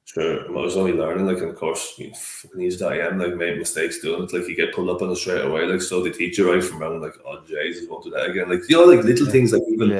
Speaker 3: Sure, I was only learning, like, and of course, fucking easy that I am, like, made mistakes doing it, like, you get pulled up on it straight away, like, so they teach you right from around, like, oh, Jesus, won't do that again, like, like, little things, like, even,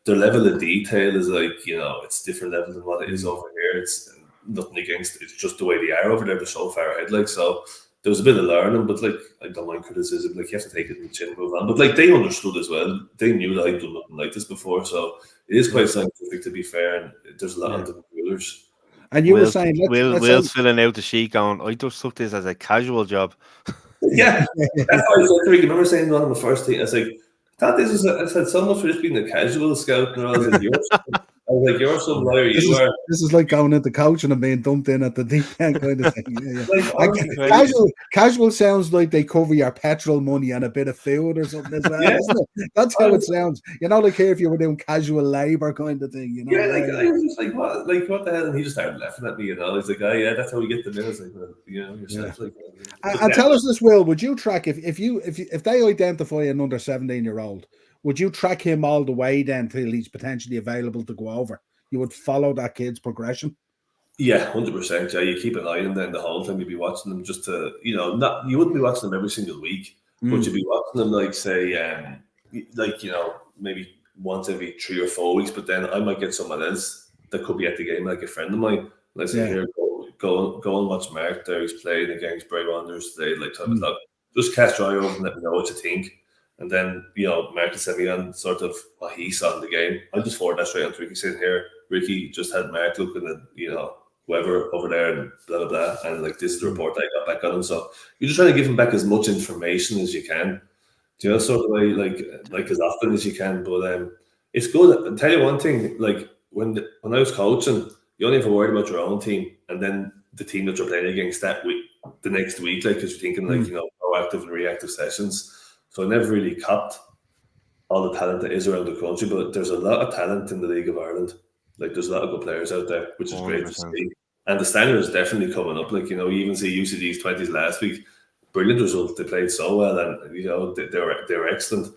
Speaker 3: their level of detail is, like, it's different level than what it is over here, it's nothing against, it's just the way they are over there, they're so far ahead, like, so, there was a bit of learning, but, like, I don't mind criticism, like, you have to take it in the chin and move on, but, like, they understood as well, they knew that I'd done nothing like this before, so, it is quite scientific, to be fair, and there's a lot of the rulers.
Speaker 1: And you were saying,
Speaker 2: Will's filling out the sheet going, I just took this as a casual job.
Speaker 3: Yeah, that's why I said to you, remember saying that on the first thing, I was like, I thought this is, I said, so much for just being a casual scout, and I was like, you're some liar,
Speaker 1: this is like going into coaching and being dumped in at the deep end kind of thing. Casual sounds like they cover your petrol money and a bit of food or something as well, isn't it? That's how it sounds. Like here if you were doing casual labor kind of thing,
Speaker 3: I was just like, what the hell? And he just started laughing at me, He's like, oh, that's how we get the minutes, like, yourself.
Speaker 1: And tell us this, Will, would you track if they identify an under 17-year-old? Would you track him all the way then till he's potentially available to go over? You would follow that kid's progression?
Speaker 3: Yeah, 100%. Yeah, you keep an eye on them the whole time. You'd be watching them just to, you wouldn't be watching them every single week, but you'd be watching them like, say, maybe once every 3 or 4 weeks. But then I might get someone else that could be at the game, like a friend of mine. And I say, here, go and watch Mark there. He's playing against Bray Wanderers today, like 12 o'clock. Just cast your eye over and let me know what you think. And then, Mark will send me on sort of what he saw in the game. I'll just forward that straight on to Ricky, saying, here, Ricky just had Mark looking at, whoever over there and blah, blah, blah. And, like, this is the report I got back on him. So you're just trying to give him back as much information as you can. Sort of way, like as often as you can. But it's good. I'll tell you one thing, like, when I was coaching, you only have to worry about your own team and then the team that you're playing against that week, the next week, like, because you're thinking, like, proactive and reactive sessions. So I never really copped all the talent that is around the country, but there's a lot of talent in the League of Ireland. Like, there's a lot of good players out there, which is 100%. Great to see. And the standard is definitely coming up. Like, you even see UCD's 20s last week. Brilliant result. They played so well, and they were excellent.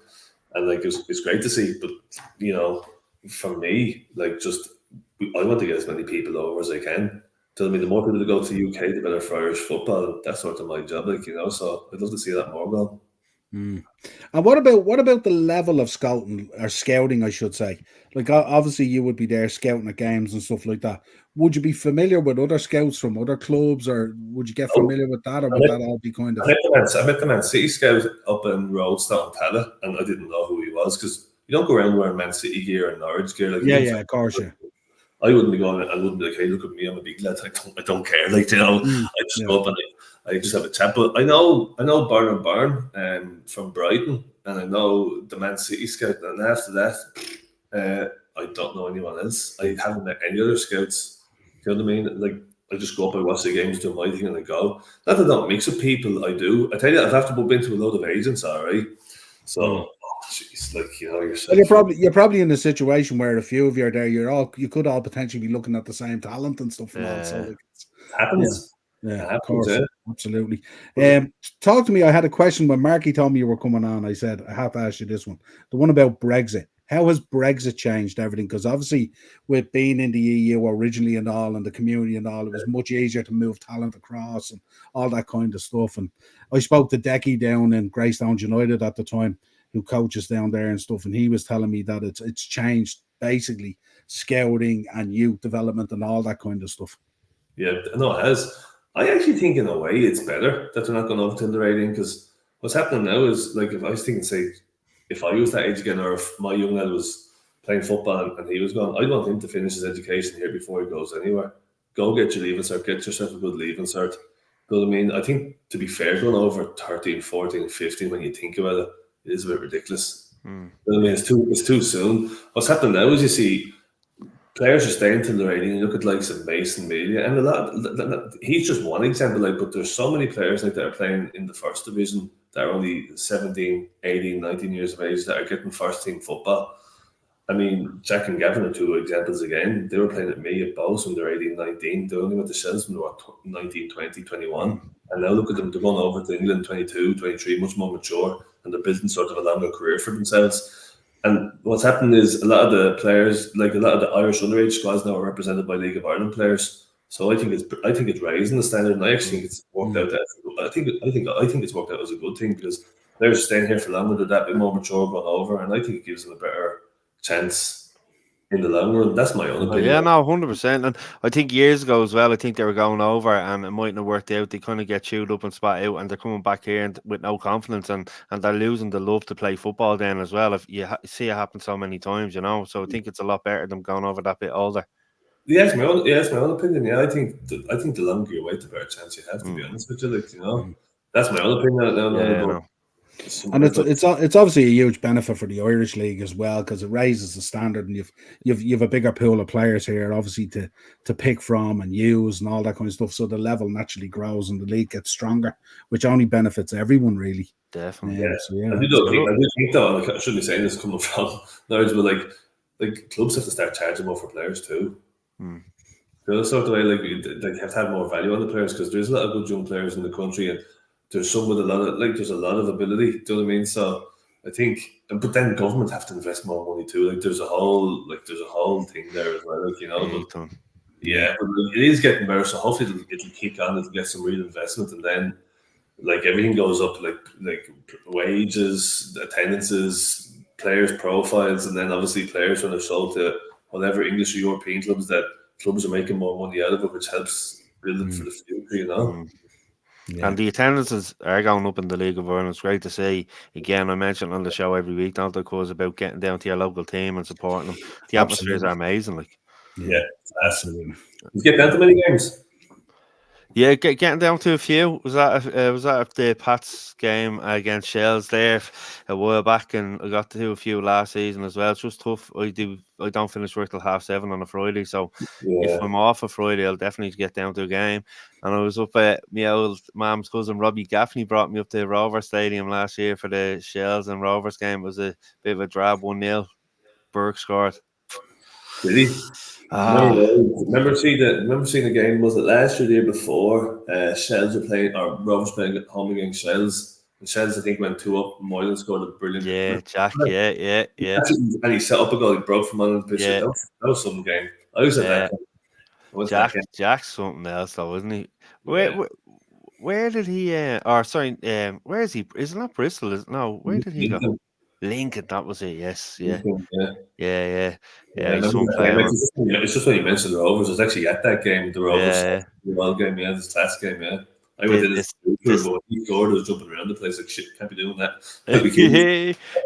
Speaker 3: And, like, it's great to see. But for me, like, just I want to get as many people over as I can. I mean, the more people that go to the UK, the better for Irish football. That's sort of my job, like, So I'd love to see that more go.
Speaker 1: And what about the level of scouting, I should say? Like, obviously you would be there scouting at games and stuff like that. Would you be familiar with other scouts from other clubs, or would you get familiar with that, or would that all be kind of?
Speaker 3: I met the Man City scout up in Roadstone, Tala, and I didn't know who he was, because you don't go around wearing Man City gear and Norwich gear. Like,
Speaker 1: of course, yeah.
Speaker 3: I wouldn't be going. I wouldn't be like, hey, look at me, I'm a big lad. I don't care. Like, I just go up and I just have a chat. But I know Byrne from Brighton, and I know the Man City scout. And after that, I don't know anyone else. I haven't met any other scouts. You know what I mean? Like, I just go up, I watch the games, do my thing, and I go. Not that I don't mix with people. I do. I tell you, I'd have to bump into a load of agents, all right. So. Jeez, like,
Speaker 1: you're probably in a situation where a few of you are there. You could all potentially be looking at the same talent and stuff. And all, so
Speaker 3: it happens.
Speaker 1: Yeah, of course, absolutely. Talk to me. I had a question when Marky told me you were coming on. I said I have to ask you this one. The one about Brexit. How has Brexit changed everything? Because obviously, with being in the EU originally and all, and the community and all, it was much easier to move talent across and all that kind of stuff. And I spoke to Decky down in Greystones United at the time, who coaches down there and stuff, and he was telling me that it's changed basically scouting and youth development and all that kind of stuff.
Speaker 3: Yeah, no, it has. I actually think in a way it's better that they're not going over to the rating, because what's happening now is, like, if I was thinking, say, if I was that age again, or if my young lad was playing football and he was gone, I'd want him to finish his education here before he goes anywhere. Go get your leaving cert, get yourself a good leaving cert. But I mean, I think, to be fair, going over 13, 14, 15, when you think about it, it is a bit ridiculous. I mean, it's too soon. What's happened now is, you see players are staying till the rating. You look at likes of Mason Media, and he's just one example. Like, but there's so many players like that are playing in the first division that are only 17, 18, 19 years of age that are getting first team football. I mean, Jack and Gavin are two examples again. They were playing at me at Bowes when they were 18, 19. They only went to Shells when they were 19, 20, 21. And now look at them, they're going over to England 22, 23, much more mature, and they're building sort of a longer career for themselves. And what's happened is a lot of the players, like a lot of the Irish underage squads now, are represented by League of Ireland players. So I think it's raising the standard, and I actually think it's worked out. I think it's worked out as a good thing because players staying here for longer, they're that bit more mature, gone over, and I think it gives them a better chance in the long run. That's my own opinion.
Speaker 2: Yeah, no, 100%. And I think years ago as well, I think they were going over and it mightn't have worked out. They kind of get chewed up and spat out, and they're coming back here and with no confidence, and they're losing the love to play football then as well. If you see it happen so many times, so I think it's a lot better them going over that bit older.
Speaker 3: Yeah, it's my own opinion. Yeah, I think the longer you wait, the better chance you have. To be honest with you, that's my own opinion.
Speaker 1: And it's obviously a huge benefit for the Irish League as well because it raises the standard, and you've a bigger pool of players here, obviously to pick from and use and all that kind of stuff. So the level naturally grows and the league gets stronger, which only benefits everyone really.
Speaker 2: Definitely.
Speaker 3: I do think though, I shouldn't be saying this coming from Norwich, but like clubs have to start charging more for players too. The sort of way, they have to have more value on the players because there's a lot of good young players in the country, and there's some with there's a lot of ability. Do you know what I mean? So I think, but then government have to invest more money too. There's a whole thing there as well. But it is getting better. So hopefully it'll kick on. It'll get some real investment, and then everything goes up, like wages, attendances, players' profiles, and then obviously players when they're sold to whatever English or European clubs, that clubs are making more money out of it, which helps building for the future.
Speaker 2: Yeah. And the attendances are going up in the League of Ireland. It's great to see. Again, I mentioned on the show every week, don't I, cause about getting down to your local team and supporting them. The atmospheres are amazing.
Speaker 3: Yeah, absolutely. You get down to many games?
Speaker 2: Yeah, getting down to a few. Was that the Pats game against Shells there a while back, and I got to do a few last season as well. It's just tough. I don't finish work till 7:30 on a Friday, so if I'm off a Friday, I'll definitely get down to a game. And I was up at my old mum's cousin Robbie Gaffney brought me up to Rover Stadium last year for the Shells and Rovers game. It was a bit of a drab 1-0. Burke scored.
Speaker 3: Really? Remember seeing the game? Was it last year, the year before? Shells were playing, or Rovers playing at home against Shells. And Shells, I think, went 2-up. Moylan scored a brilliant.
Speaker 2: Yeah, Jack. Yeah.
Speaker 3: And he set up a goal. He broke from under the pitch.
Speaker 2: Yeah.
Speaker 3: That was some game. I was at that game.
Speaker 2: Jack's something else, though, isn't he? Where did he? Where is he? Is it not Bristol? Where did he go? Lincoln, that was it. Yes, yeah.
Speaker 3: It's just when you mentioned the Rovers, I was actually at that game, the Rovers game, this last game, I went in his but he scored, I was jumping around the place like shit, can't be doing that.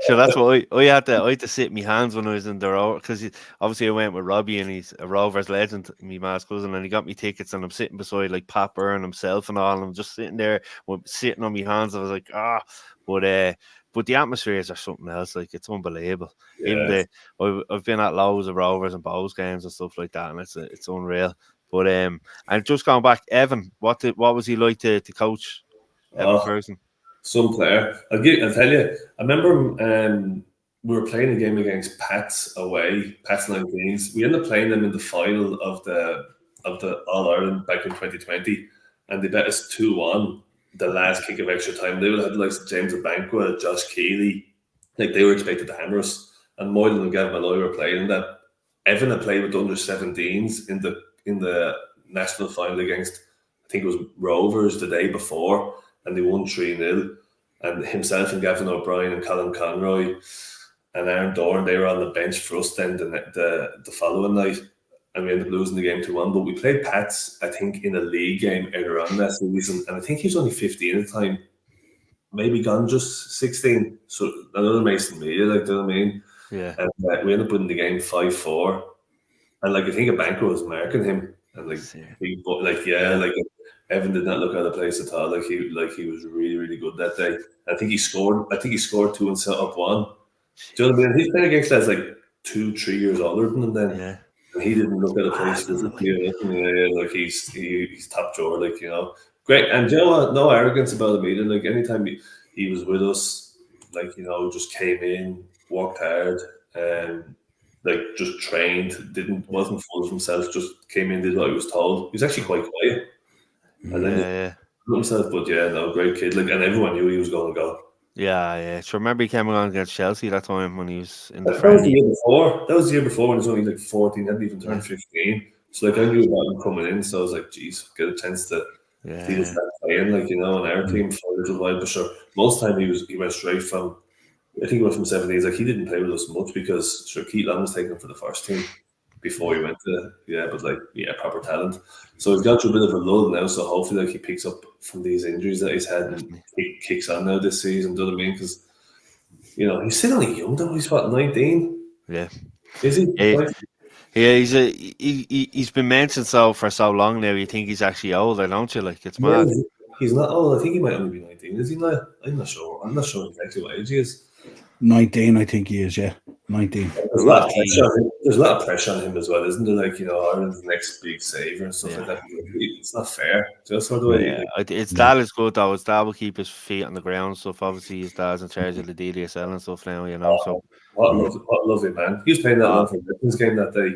Speaker 2: So that's what I had to sit in my hands when I was in the Rovers, because obviously I went with Robbie and he's a Rovers legend, my ma's cousin, and he got me tickets, and I'm sitting beside like Pat Byrne himself and all, and I'm just sitting there sitting on my hands. I was like, but the atmospheres are something else. Like, it's unbelievable. Yeah. Even I've been at loads of Rovers and Bows games and stuff like that, and it's unreal. But and just going back, Evan, what was he like to coach? Evan Ferguson,
Speaker 3: some player. I'll tell you. I remember we were playing a game against Pats away, Pats 19s. We ended up playing them in the final of the All Ireland back in 2020, and they bet us 2-1. The last kick of extra time, they would have had the likes of James Abanqua, Josh Keeley, like they were expected to hammer us. And Moylan and Gavin Malloy were playing that. Evan had played with under 17s in the national final against, I think it was Rovers the day before, and they won 3-0. And himself and Gavin O'Brien and Colin Conroy and Aaron Dorn, they were on the bench for us then the following night. And we ended up losing the game 2-1. But we played Pats, I think, in a league game earlier on that season. And I think he was only 15 at the time. Maybe gone just 16. So another Mason Media, like, do you know what I mean?
Speaker 2: Yeah.
Speaker 3: And we ended up winning the game 5-4. And like, I think a banker was marking him. And Evan did not look out of place at all. Like he was really, really good that day. I think he scored 2 and set up 1. Do you know what I mean? He's playing against lads like 2-3 years older than him then.
Speaker 2: Yeah.
Speaker 3: And he didn't look at a place like he's top drawer, like, great. And you know what? No arrogance about him either. Like, anytime he was with us, like, just came in, worked hard, and like just trained, wasn't full of himself, just came in, did what he was told. He was actually quite quiet. And then himself, but great kid. Like, and everyone knew he was going to go.
Speaker 2: Yeah. So remember he came on against Chelsea that time when he was in the
Speaker 3: That was the
Speaker 2: friendly.
Speaker 3: year before. That was the year before when he was only like 14, hadn't even turned 15. So like I knew about him coming in, so I was like, geez, get a chance to see this guy playing, like, in our team for a little while. But sure, most time he went straight from, I think he went from 17s. Like, he didn't play with us much because sure Keith Long was taking him for the first team before he went to, but like, proper talent. So he's got through a bit of a lull now, so hopefully like he picks up from these injuries that he's had and kicks on now this season. Do you know what I mean? Because he's still only young though. He's what, 19?
Speaker 2: Yeah.
Speaker 3: Is he?
Speaker 2: Yeah, he's been mentioned for so long now. You think he's actually older, don't you? Like, it's mad.
Speaker 3: He's not old. I think he might only be 19. Is he not? I'm not sure. I'm not sure exactly what age he is.
Speaker 1: 19, I think he is. Yeah, 19.
Speaker 3: There's a lot of pressure on him. There's a lot of pressure on him as well, isn't there? Like, Ireland's the next big saver and stuff like that. It's not fair. Just sort of way.
Speaker 2: His dad is good though. His dad will keep his feet on the ground and stuff. Obviously, his dad's in charge of the DDSL and stuff now. So
Speaker 3: what a lovely man. He was playing that London game that day.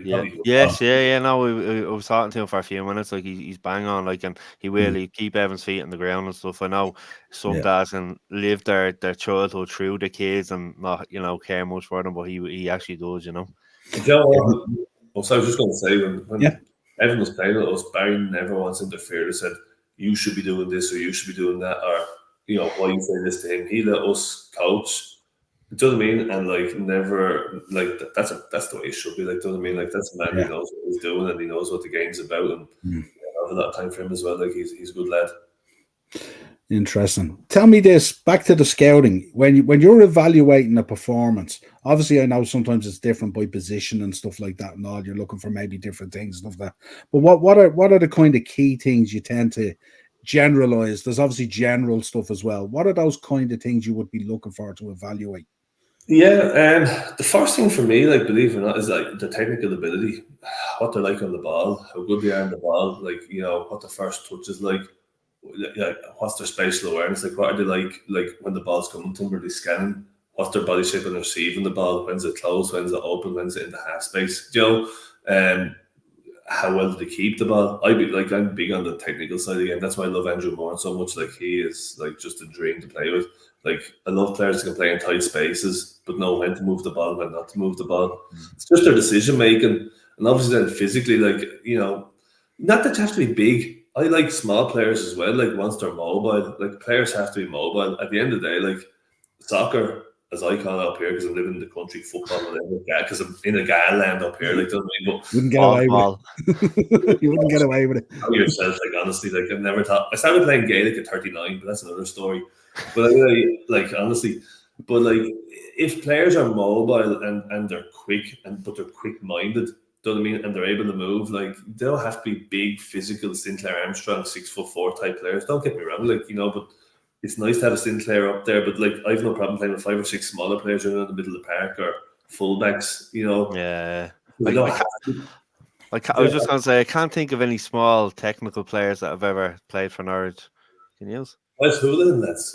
Speaker 2: No, I was talking to him for a few minutes. Like, he's bang on. Like, and he will keep Evan's feet on the ground and stuff. I know some dads can live their childhood through the kids and not care much for them, but he actually does.
Speaker 3: So I was just going to say when Evan was playing with us, Barry never once interfered and said you should be doing this or you should be doing that, or why you say this to him. He let us coach. Do you know what I mean? And like, never, like, that's the way it should be. Like, do you know what I mean? Like, that's a man who knows what he's doing and he knows what the game's about, and I have a lot of time for him as well. Like, he's a good lad.
Speaker 1: Interesting. Tell me this, back to the scouting. When you're evaluating a performance, obviously I know sometimes it's different by position and stuff like that and all. You're looking for maybe different things and stuff like that. But what are the kind of key things you tend to generalize? There's obviously general stuff as well. What are those kind of things you would be looking for to evaluate?
Speaker 3: Yeah, the first thing for me, like, believe it or not, is like the technical ability, what they're like on the ball, how good they are on the ball, like, what the first touch is like, what's their spatial awareness, like, what are they like when the ball's coming to them, are they scanning, what's their body shape when they're receiving the ball, when's it closed, when's it open, when's it in the half space, how well do they keep the ball? I'm big on the technical side again. That's why I love Andrew Moore so much. Like, he is like just a dream to play with. Like, I love players who can play in tight spaces, but know when to move the ball, when not to move the ball. It's just their decision making, and obviously then physically, like, not that you have to be big. I like small players as well. Like, once they're mobile, like, players have to be mobile. At the end of the day, like, soccer, as I call it up here, because I'm living in the country, football, whatever, because I'm in a gal land up here, like, don't mean, but
Speaker 1: wouldn't get away with it. You wouldn't get away with it.
Speaker 3: Yourself, like, honestly, like, I've never thought. I started playing Gaelic at 39, but that's another story. But like, honestly, but like, if players are mobile and they're quick but they're quick minded, do you know what I mean? And they're able to move, like, they don't have to be big, physical Sinclair Armstrong 6'4" type players. Don't get me wrong, like, but it's nice to have a Sinclair up there, but like, I've no problem playing with 5 or 6 smaller players in the middle of the park or fullbacks,
Speaker 2: Yeah. I was just going to say, I can't think of any small technical players that have ever played for Norwich. Can you use?
Speaker 3: That's Hoolan, that's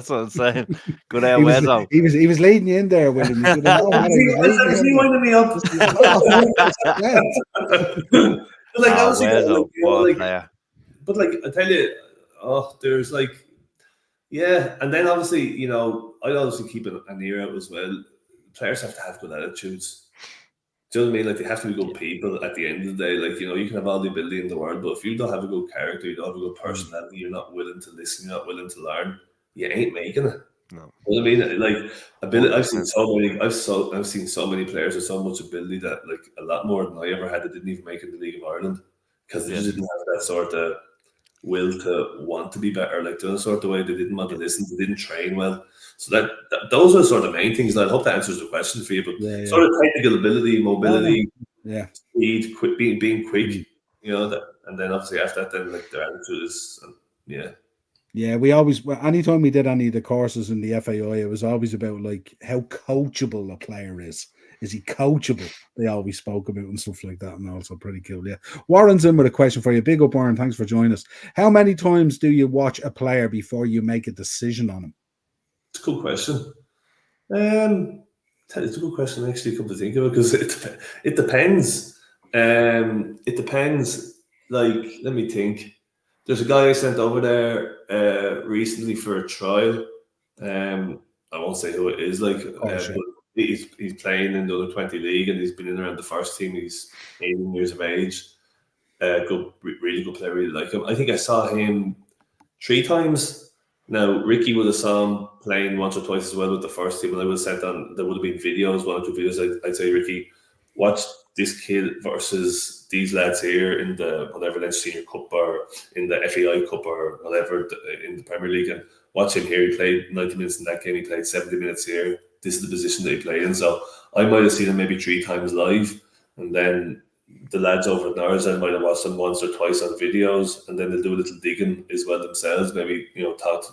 Speaker 2: what I'm saying. Good out, Wezo.
Speaker 1: He was leading you in there, William.
Speaker 3: He winding me up. Like,
Speaker 2: Wezo,
Speaker 3: but like, I tell you, there's like, and then obviously, I'd obviously keep an ear out as well. Players have to have good attitudes. Do you know what I mean? Like, they have to be good people at the end of the day. Like, you can have all the ability in the world, but if you don't have a good character, you don't have a good personality, you're not willing to listen, you're not willing to learn, you ain't making it.
Speaker 2: No.
Speaker 3: You know what I mean? Like, ability, I've seen so many players with so much ability that, like, a lot more than I ever had, that didn't even make it in the League of Ireland because they just didn't have that sort of will to want to be better. Like, the sort of way they didn't want to listen, they didn't train well. So those are sort of main things. And I hope that answers the question for you. But sort of technical ability, mobility, speed, being quick, and then obviously after that, then like their attitude is,
Speaker 1: Yeah, we always, anytime we did any of the courses in the FAI, it was always about like how coachable a player is. Is he coachable? They always spoke about and stuff like that, and also pretty cool. Yeah, Warren's in with a question for you. Big up, Warren. Thanks for joining us. How many times do you watch a player before you make a decision on him?
Speaker 3: It's a cool question. It's a good question, actually, come to think of it, because it depends. It depends. Like, let me think. There's a guy I sent over there recently for a trial. I won't say who it is, like,
Speaker 1: Sure.
Speaker 3: but he's playing in the under 20 league, and he's been in around the first team. He's 18 years of age. Good, really good player. Really like him. I think I saw him 3 times. Now Ricky would have saw him playing once or twice as well with the first team, and I would have sent on. There would have been videos, 1 or 2 videos. I'd say, Ricky, watch this kid versus these lads here in the whatever then Senior Cup or in the FAI Cup or whatever in the Premier League, and watch him here. He played 90 minutes in that game. He played 70 minutes here. This is the position that he played in. So I might have seen him maybe 3 times live, and then the lads over at Norwich, I might have watched them once or twice on videos, and then they'll do a little digging as well themselves. Maybe talk to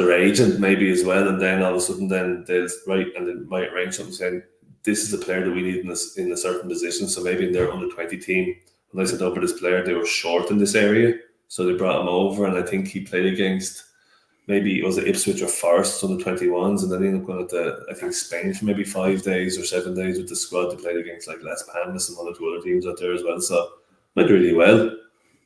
Speaker 3: their agent maybe as well, and then all of a sudden then they'll and they might arrange something saying this is a player that we need in a certain position. So maybe in their under 20 team, when I sent over this player, they were short in this area, so they brought him over, and I think he played against. Maybe it was Ipswich or Forest on the 21s, and then he ended up going to I think Spain for maybe 5 days or 7 days with the squad. They played against like Las Palmas and 1 or 2 other teams out there as well. So went really well.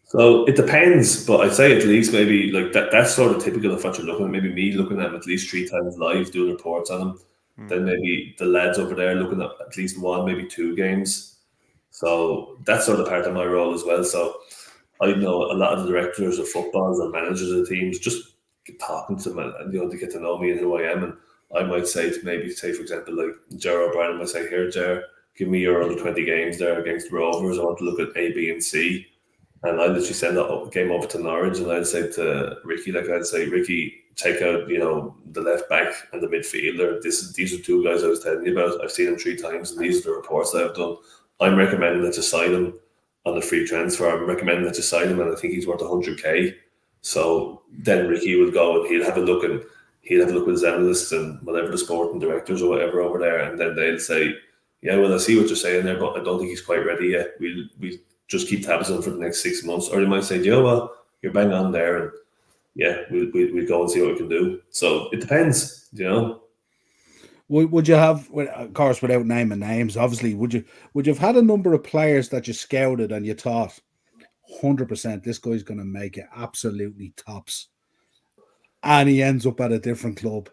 Speaker 3: So it depends, but I'd say at least maybe like that's sort of typical of what you're looking at. Maybe me looking at him at least 3 times live, doing reports on him. Then maybe the lads over there looking at least 1, maybe 2 games. So that's sort of part of my role as well. So I know a lot of the directors of footballs and managers of teams just talking to them and to get to know me and who I am, and I might say for example like Ger O'Brien might say, here Ger, give me your under 20 games there against Rovers. I want to look at A, B and C, and I literally send that game over to Norwich, and I'd say to Ricky, Ricky, take out the left back and the midfielder. These are 2 guys I was telling you about. I've seen them 3 times, and these are the reports that I've done. I'm recommending that you sign him on a free transfer. I'm recommending that you sign him, and I think he's worth 100k. So then Ricky would go and he'd have a look with his analysts and whatever the sporting directors or whatever over there, and then they'll say, yeah, well, I see what you're saying there, but I don't think he's quite ready yet. We just keep tabs on for the next 6 months. Or they might say, well, you're bang on there, and yeah, we'll go and see what we can do. So it depends,
Speaker 1: Would you have, of course, without naming names, obviously, would you have had a number of players that you scouted and you thought 100% this guy's going to make it absolutely tops, and he ends up at a different club,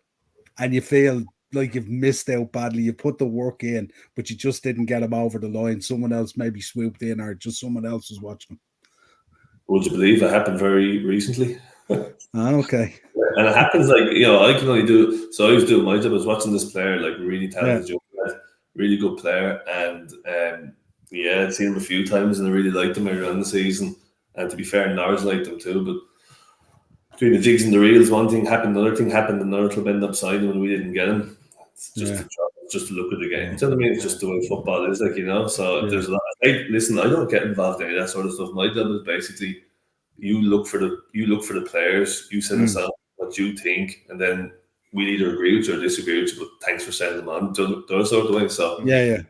Speaker 1: and you feel like you've missed out badly? You put the work in, but you just didn't get him over the line. Someone else maybe swooped in, or just someone else was watching him.
Speaker 3: Would you believe it happened very recently?
Speaker 1: Okay.
Speaker 3: And it happens like, I can only do, so I was doing my job. I was watching this player, like really talented, really good player, and I'd seen him a few times and I really liked him earlier on the season. And to be fair, Norwich liked him too. But between the jigs and the reels, one thing happened, another thing happened, another club ended up signing him and we didn't get him. It's just to look at the game. You know what I mean? It's just the way football is, So there's a lot. Listen, I don't get involved in any of that sort of stuff. My job is basically you look for the players, you send us out what you think, and then we'll either agree with you or disagree with you, but thanks for sending them on. Those sort of ways. So that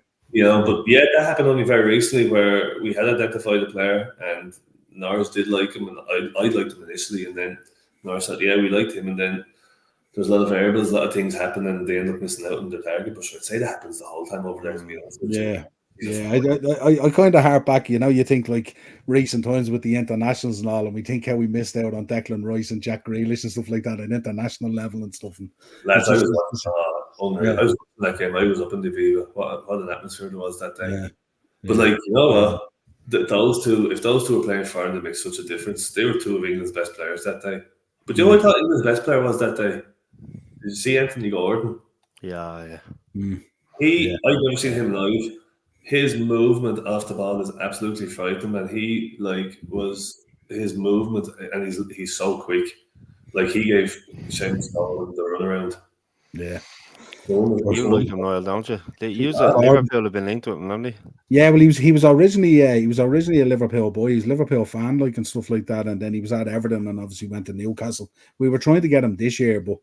Speaker 3: happened only very recently where we had identified a player and Norris did like him, and I liked him initially, and then Norris said, yeah, we liked him, and then there's a lot of variables, a lot of things happen, and they end up missing out on the target. But I'd say that happens the whole time over there, to be honest with you.
Speaker 1: I kind of harp back, you think like recent times with the internationals and all, and we think how we missed out on Declan Rice and Jack Grealish and stuff like that at international level and stuff. And
Speaker 3: lads, I was watching that game. I was up in the Viva. What an atmosphere there was that day. Yeah. But you know what? If those two were playing for Ireland, it makes such a difference. They were 2 of England's best players that day. But you know what I thought England's best player was that day? Did you see Anthony Gordon?
Speaker 2: Yeah.
Speaker 3: I've never seen him live. His movement off the ball is absolutely frightening, and he his movement, and he's so quick. Like he gave Seamus Coleman the runaround.
Speaker 1: Yeah.
Speaker 2: You like him, Niall, don't you? Liverpool have been linked to him, haven't they?
Speaker 1: Yeah, well, he was originally a Liverpool boy. He's a Liverpool fan, and stuff like that. And then he was at Everton, and obviously went to Newcastle. We were trying to get him this year, but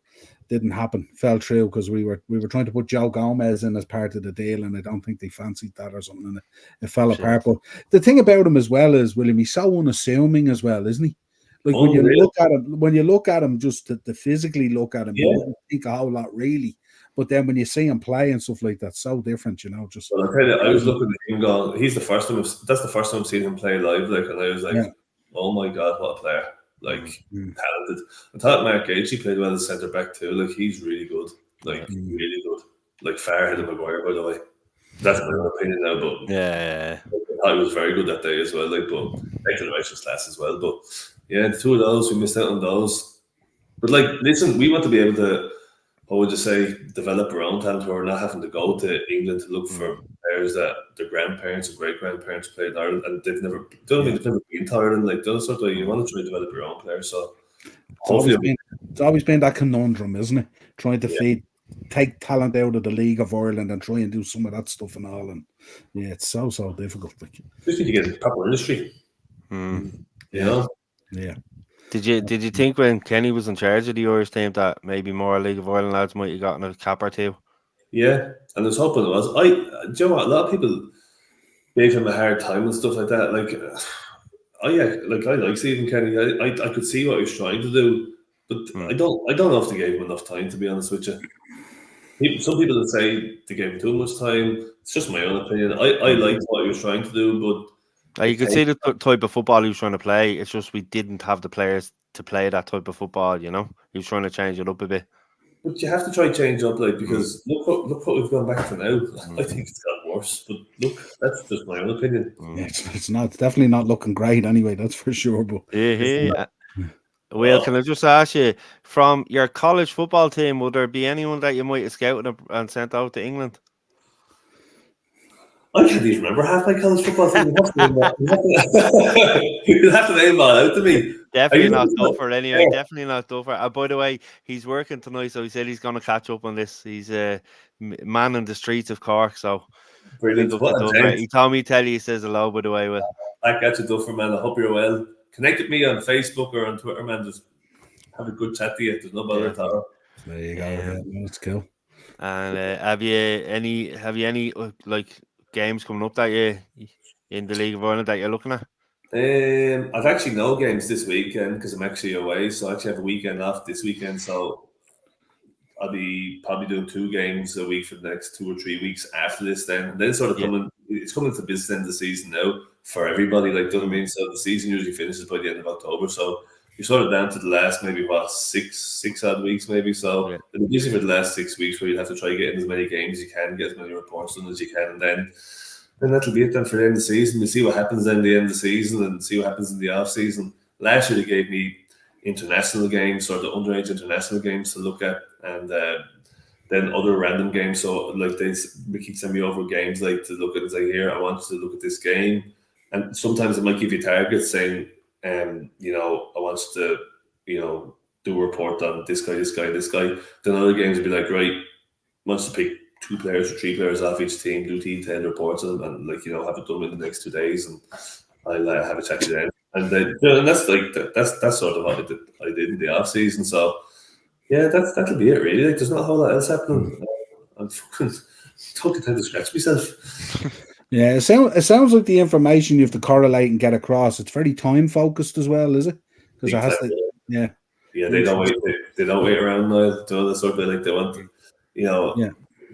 Speaker 1: didn't happen. Fell through because we were trying to put Joe Gomez in as part of the deal, and I don't think they fancied that or something, and it fell apart. But the thing about him as well is, William, he's so unassuming as well, isn't he? Like when you look at him, just to physically look at him, you don't think a whole lot really. But then when you see him play and stuff like that, so different, Just
Speaker 3: well, I was looking at him going, that's the first time I've seen him play live, and I was like, oh my God, what a player! talented. I thought Mark Gagey played well as centre back too. Like he's really good, really good. Like far ahead of Maguire, by the way. That's my own opinion now, but
Speaker 2: yeah.
Speaker 3: I thought he was very good that day as well. Like, but declarations class as well. But yeah, the two of those we missed out on those. But like, listen, we want to be able to, how would you say, develop our own talent. Where we're not having to go to England to look for players that their grandparents and great grandparents played in Ireland, and they've never been to Ireland. Like those sort of, you want to try to develop your own players. So
Speaker 1: it's always been that conundrum, isn't it? Trying to take talent out of the League of Ireland and try and do some of that stuff and all. And yeah, it's so difficult.
Speaker 3: Just need to get proper industry. You know?
Speaker 1: Yeah.
Speaker 2: Did you think when Kenny was in charge of the Irish team that maybe more League of Ireland lads might have gotten a cap or two?
Speaker 3: Yeah, and I was hoping it was. Do you know what? A lot of people gave him a hard time and stuff like that. Like, I like Stephen Kenny. I could see what he was trying to do, but I don't know if they gave him enough time, to be honest with you. Some people would say they gave him too much time. It's just my own opinion. I liked what he was trying to do, but
Speaker 2: you could see the type of football he was trying to play. It's just we didn't have the players to play that type of football. You know, he was trying to change it up a bit.
Speaker 3: But you have to try change up, like, because look what we've gone back to now. I think it's got worse. But look, that's just my own opinion.
Speaker 1: Yeah, it's definitely not looking great anyway. That's for sure. But
Speaker 2: Will, can I just ask you, from your college football team, would there be anyone that you might have scouted and sent out to England?
Speaker 3: I can't even remember half my college football team. You'll have to name that out to me.
Speaker 2: Definitely not Dover anyway. Yeah. Definitely not Dover. By the way, he's working tonight, so he said he's going to catch up on this. He's a man in the streets of Cork, so
Speaker 3: brilliant.
Speaker 2: He told me to tell you he says hello, by the way, Will.
Speaker 3: I catch you, Dover, man. I hope you're well. Connect with me on Facebook or on Twitter, man. Just have a good chat to you. There's no bother at all.
Speaker 1: There you go. Yeah, that's cool.
Speaker 2: And have you any like games coming up that you in the League of Ireland that you're looking at?
Speaker 3: I've actually no games this weekend because I'm actually away, so I actually have a weekend off this weekend. So I'll be probably doing 2 games a week for the next 2 or 3 weeks after this. Then sort of it's coming to the business end of the season now for everybody. Like, do you know what I mean? So the season usually finishes by the end of October. So you're sort of down to the last maybe six odd weeks maybe. So it'll be busy for the last 6 weeks where you have to try to get in as many games as you can, get as many reports done as you can, and then that'll be it then for the end of the season. We see what happens then at the end of the season and see what happens in the off season. Last year they gave me international games or the underage international games to look at, and then other random games. So like they keep sending me over games like to look at. It's like, here, I want you to look at this game, and sometimes it might give you targets saying, I want you to, do a report on this guy. Then other games would be like, right, wants to pick 2 players or 3 players off each team, do detailed reports on them, and have it done in the next 2 days, and I'll have a chat to them. And then, and that's sort of what I did in the off season. So yeah, that'll be it really. Like, there's not a whole lot else happening. I'm fucking talking time to scratch myself.
Speaker 1: Yeah, it sounds like the information you have to correlate and get across. It's very time focused as well, is it? Because it has to. Yeah.
Speaker 3: Yeah, they don't wait. They don't wait around now. The sort of like they want, they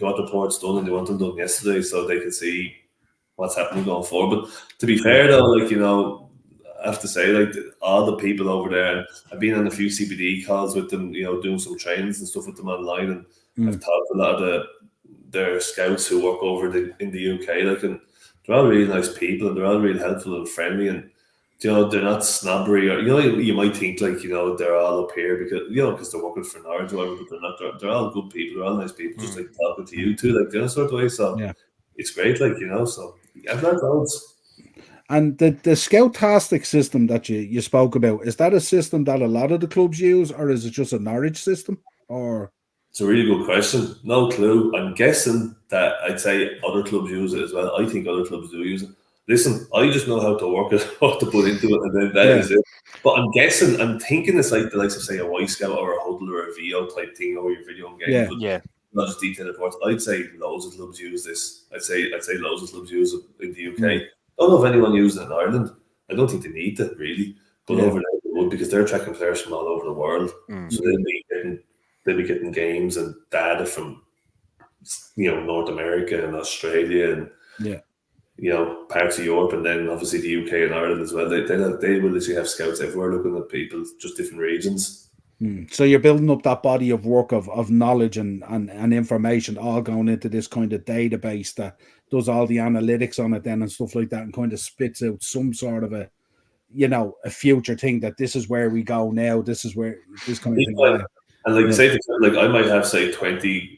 Speaker 3: want reports done and they want them done yesterday so they can see what's happening going forward. But to be fair though, I have to say, like, all the people over there, I've been on a few CBD calls with them, doing some trainings and stuff with them online, and I've talked to a lot of their scouts who work over in the UK, and they're all really nice people and they're all really helpful and friendly, and they're not snobbery, or you might think they're all up here because they're working for Norwich or whatever, but they're not. They're all good people, they're all nice people, just like talking to you too, like the sort of way. So it's great, so I've learned loads.
Speaker 1: And the Scout-tastic system that you spoke about, is that a system that a lot of the clubs use, or is it just a Norwich system? Or
Speaker 3: it's a really good question. No clue. I'm guessing that I'd say other clubs use it as well. I think other clubs do use it. Listen, I just know how to work it, what to put into it, and then that is it. But I'm thinking it's like the likes of, say, a Y Scout or a Huddle or a VO type thing over your video game.
Speaker 2: Yeah.
Speaker 3: Not just detailed reports. I'd say loads of clubs use this. I'd say loads of clubs use it in the UK. I don't know if anyone uses it in Ireland. I don't think they need it really, but over there they would, because they're tracking players from all over the world. So they'll be getting games and data from North America and Australia and parts of Europe, and then obviously the UK and Ireland as well. They will literally have scouts everywhere looking at people, just different regions.
Speaker 1: So you're building up that body of work of knowledge and information, all going into this kind of database that does all the analytics on it then and stuff like that, and kind of spits out some sort of a future thing that this is where we go now. This is where this kind of thing.
Speaker 3: And say, I might have say 20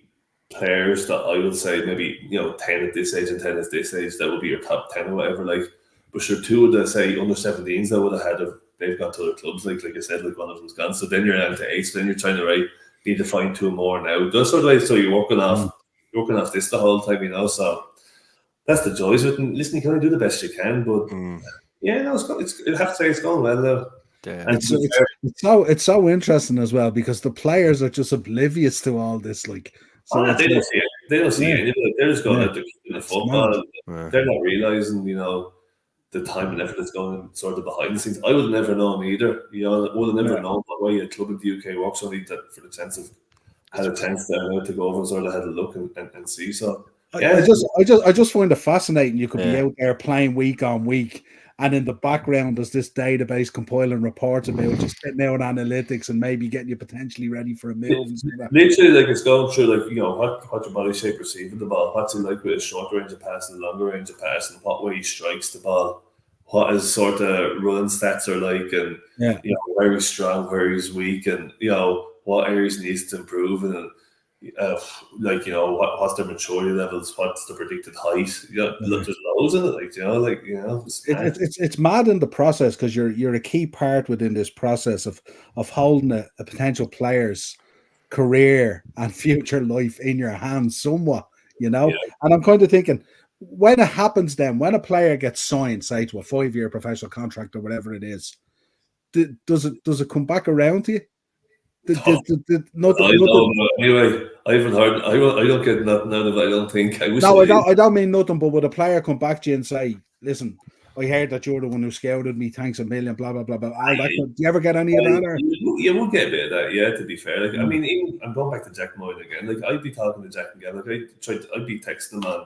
Speaker 3: players that I would say maybe 10 at this age and 10 at this age that would be your top 10 or whatever. But sure, 2 of the say under 17s that would have had they've gone to other clubs, like I said, one of them's gone. So then you're down to 8. So then you're trying to need to find 2 more now. Just sort of way. So you're working off this the whole time, So that's the joys of it. And listen, you can only do the best you can, but I have to say it's going well though.
Speaker 2: Yeah.
Speaker 3: And
Speaker 1: it's so interesting as well because the players are just oblivious to all this. They
Speaker 3: don't see it. They don't see it. They're just going out there in the football. They're not realizing, the time and effort that's going sort of behind the scenes. I would have never known either. I would have never known what way a club in the UK works. Only that for the chance of had a chance to go over and sort of had a look and see. So yeah,
Speaker 1: I just find it fascinating. You could be out there playing week on week, and in the background there's this database compiling reports about just getting out analytics and maybe getting you potentially ready for a move.
Speaker 3: Literally, it's going through what your body shape receiving the ball, what's it like with a short range of pass and a longer range of pass, and what way he strikes the ball, what his sort of running stats are like, and where he's strong, where he's weak, and what areas he needs to improve, and what's their maturity levels, what's the predicted height. There's loads in it.
Speaker 1: It's mad in the process because you're a key part within this process of holding a potential player's career and future life in your hands somewhat, And I'm kind of thinking, when it happens then, when a player gets signed, say to a 5-year professional contract or whatever it is, does it come back around to you?
Speaker 3: Anyway, I haven't heard. I don't get nothing out of it. I don't think.
Speaker 1: I don't mean nothing. But would a player come back to you and say, "Listen, I heard that you're the one who scouted me. Thanks a million." Blah blah blah blah. Do you ever get any of that? Or?
Speaker 3: You would get a bit of that. Yeah, to be fair. I mean, even, I'm going back to Jack Moylan again. I'd be talking to Jack again. I'd be texting him on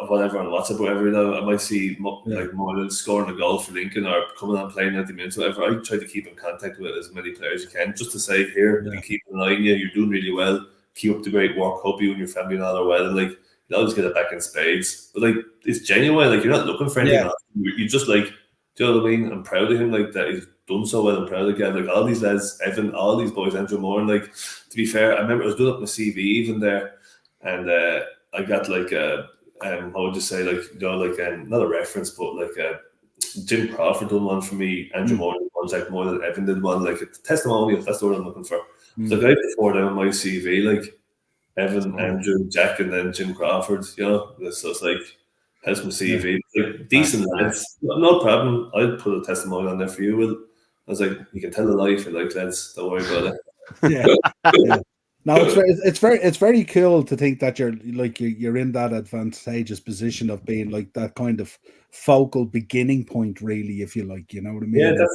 Speaker 3: whatever on WhatsApp, whatever. I might see Moylan scoring a goal for Lincoln or coming on playing 90 minutes, whatever. I try to keep in contact with as many players as you can, just to say, here, keep an eye on you. You're doing really well. Keep up the great work. Hope you and your family and all are well. And you always get it back in spades. But it's genuine. You're not looking for anything else. You just do you know what I mean? I'm proud of him. That he's done so well. I'm proud of him. All these lads, Evan, all these boys, Andrew Moore. And to be fair, I remember I was doing up my CV even there, and I got how would you say, not a reference, but Jim Crawford done one for me, Andrew Moore did one, Jack Moore, and Evan did one, a testimonial. That's the word I'm looking for. So the guy before them on my CV, Evan, Andrew, Jack, and then Jim Crawford, so it's helps my CV. Decent lads, no problem. I'd put a testimonial on there for you, Will. I was you can tell the life, lads, don't worry about it.
Speaker 1: Yeah. No, it's very cool to think that you're in that advantageous position of being that kind of focal beginning point, really, if you like, you know what I mean?
Speaker 3: Yeah,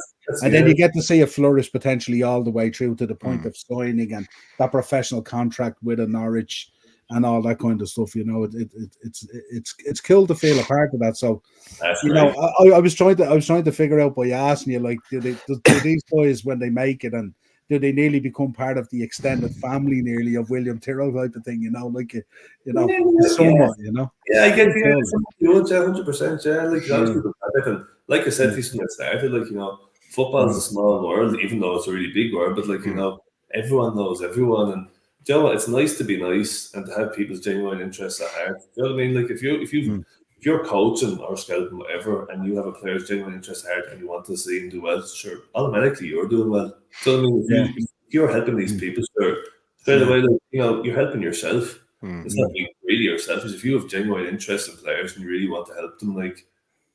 Speaker 1: and then you get to see it flourish potentially all the way through to the point of signing and that professional contract with a Norwich and all that kind of stuff. It's cool to feel a part of that. So I was trying to figure out by asking you, do these boys, when they make it, and do they nearly become part of the extended family nearly of William Tyrell type of thing, somewhat,
Speaker 3: Yeah, I get the 100%, yeah. And like I said, this when it started, football is a small world, even though it's a really big world, but everyone knows everyone, and it's nice to be nice and to have people's genuine interests at heart. You know what I mean? If you're coaching or scouting, whatever, and you have a player's genuine interest at heart and you want to see him do well, sure, automatically you're doing well. So I mean, if you're helping these people, sure, straight away, you're helping yourself. It's not being really yourself. If you have genuine interest in players and you really want to help them,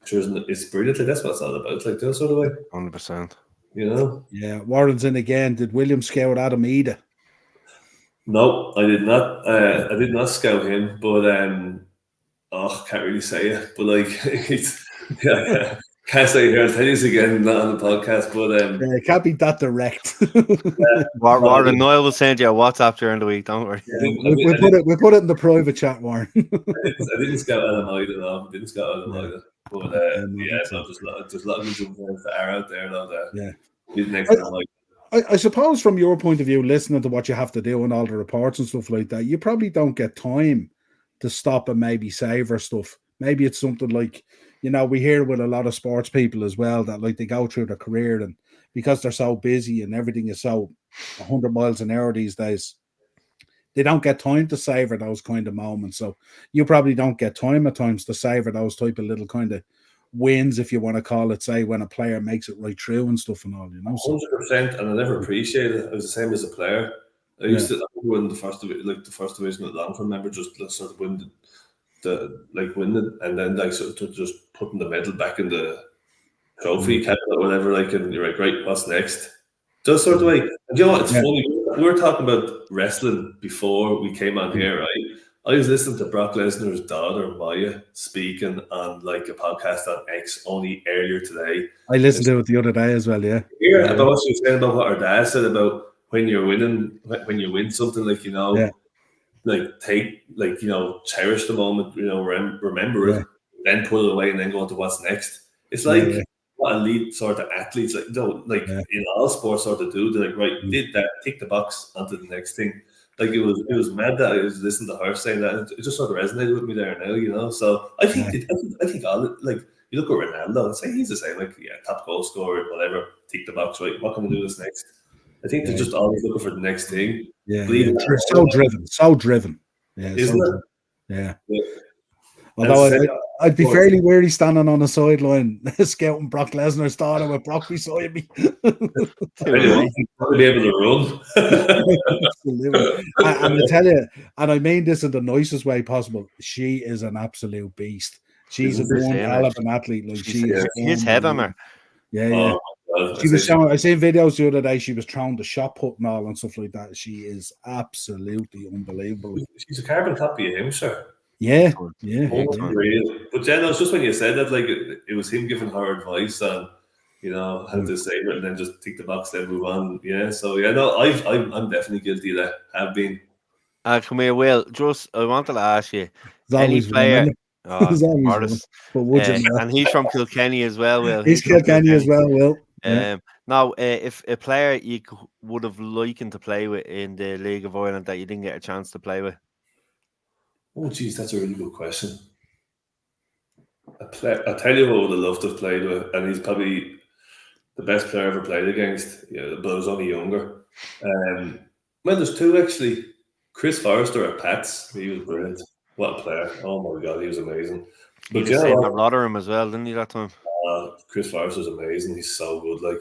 Speaker 3: sure, it's brilliant. That's what it's all about. That sort of way.
Speaker 2: 100%.
Speaker 1: Yeah, Warren's in again. Did William scout Adam Ida?
Speaker 3: No, I did not. I did not scout him, but can't really say it. But Can't say here. I'll tell you this again, not on the podcast, but
Speaker 1: it can't be that direct.
Speaker 2: Warren Niall will send you a WhatsApp during the week. Don't worry.
Speaker 1: We put it in the private chat, Warren.
Speaker 3: I didn't scout Alameda, no. I didn't scout Alameda. But no, there's a lot of good influence that are out there, though. That he's next to
Speaker 1: I suppose from your point of view, listening to what you have to do and all the reports and stuff like that, you probably don't get time to stop and maybe savor stuff. Maybe it's something like, we hear with a lot of sports people as well that like they go through their career and because they're so busy and everything is so 100 miles an hour these days, they don't get time to savor those kind of moments. So you probably don't get time at times to savor those type of little kind of wins, if you want to call it, say when a player makes it right through and stuff and all,
Speaker 3: 100%, and I never appreciated it. I was the same as a player. I used to win the first division at Longford. Remember, just sort of win winning, and then sort of just putting the medal back in the trophy cabinet or whatever. And you're like, right, what's next? Just sort of way. And you know what? It's funny. We were talking about wrestling before we came on here, right? I was listening to Brock Lesnar's daughter, Maya, speaking on a podcast on X only earlier today.
Speaker 1: I listened to it the other day as well,
Speaker 3: about what she was saying about what her dad said about when you're winning, when you win something, cherish the moment, remember it, then put it away and then go on to what's next. It's like what elite sort of athletes, in all sports sort of do. They're like, right, did that, tick the box onto the next thing. It was mad that I was listening to her saying that. It just sort of resonated with me there now, So I think all it, you look at Ronaldo and say he's the same, top goal scorer, whatever, tick the box, right? What can we do this next? I think they're just always looking for the next thing.
Speaker 1: They're so driven. Yeah,
Speaker 3: isn't it?
Speaker 1: Yeah. Although I'd be fairly weary standing on the sideline scouting Brock Lesnar's daughter with Brock beside me.
Speaker 3: Probably be able to run.
Speaker 1: Absolutely. And I tell you, and I mean this in the nicest way possible, she is an absolute beast. She's a one hell of an athlete. She is
Speaker 2: his head on her.
Speaker 1: Yeah. She was showing. I seen videos the other day. She was throwing the shot put and all and stuff like that. She is absolutely unbelievable.
Speaker 3: She's a carbon copy of him, sir.
Speaker 1: Yeah.
Speaker 3: But Jen, it's just when you said that, it was him giving her advice on, how to save it and then just tick the box, then move on. Yeah. So I'm definitely guilty of that. Have been.
Speaker 2: Come here, Will. Just I wanted to ask you, any player. And he's from Kilkenny as well, Will.
Speaker 1: He's Kilkenny as well, Will.
Speaker 2: Now, if a player you would have liked to play with in the League of Ireland that you didn't get a chance to play with?
Speaker 3: Oh, geez, that's a really good question. I'll tell you who I would have loved to have played with, and he's probably the best player I ever played against. Yeah, but I was only younger. There's two actually. Chris Forrester at Pats. He was brilliant. What a player! Oh my God, he was amazing.
Speaker 2: He was same at Rotherham as well, didn't he? That time.
Speaker 3: Chris Forrester's amazing. He's so good. I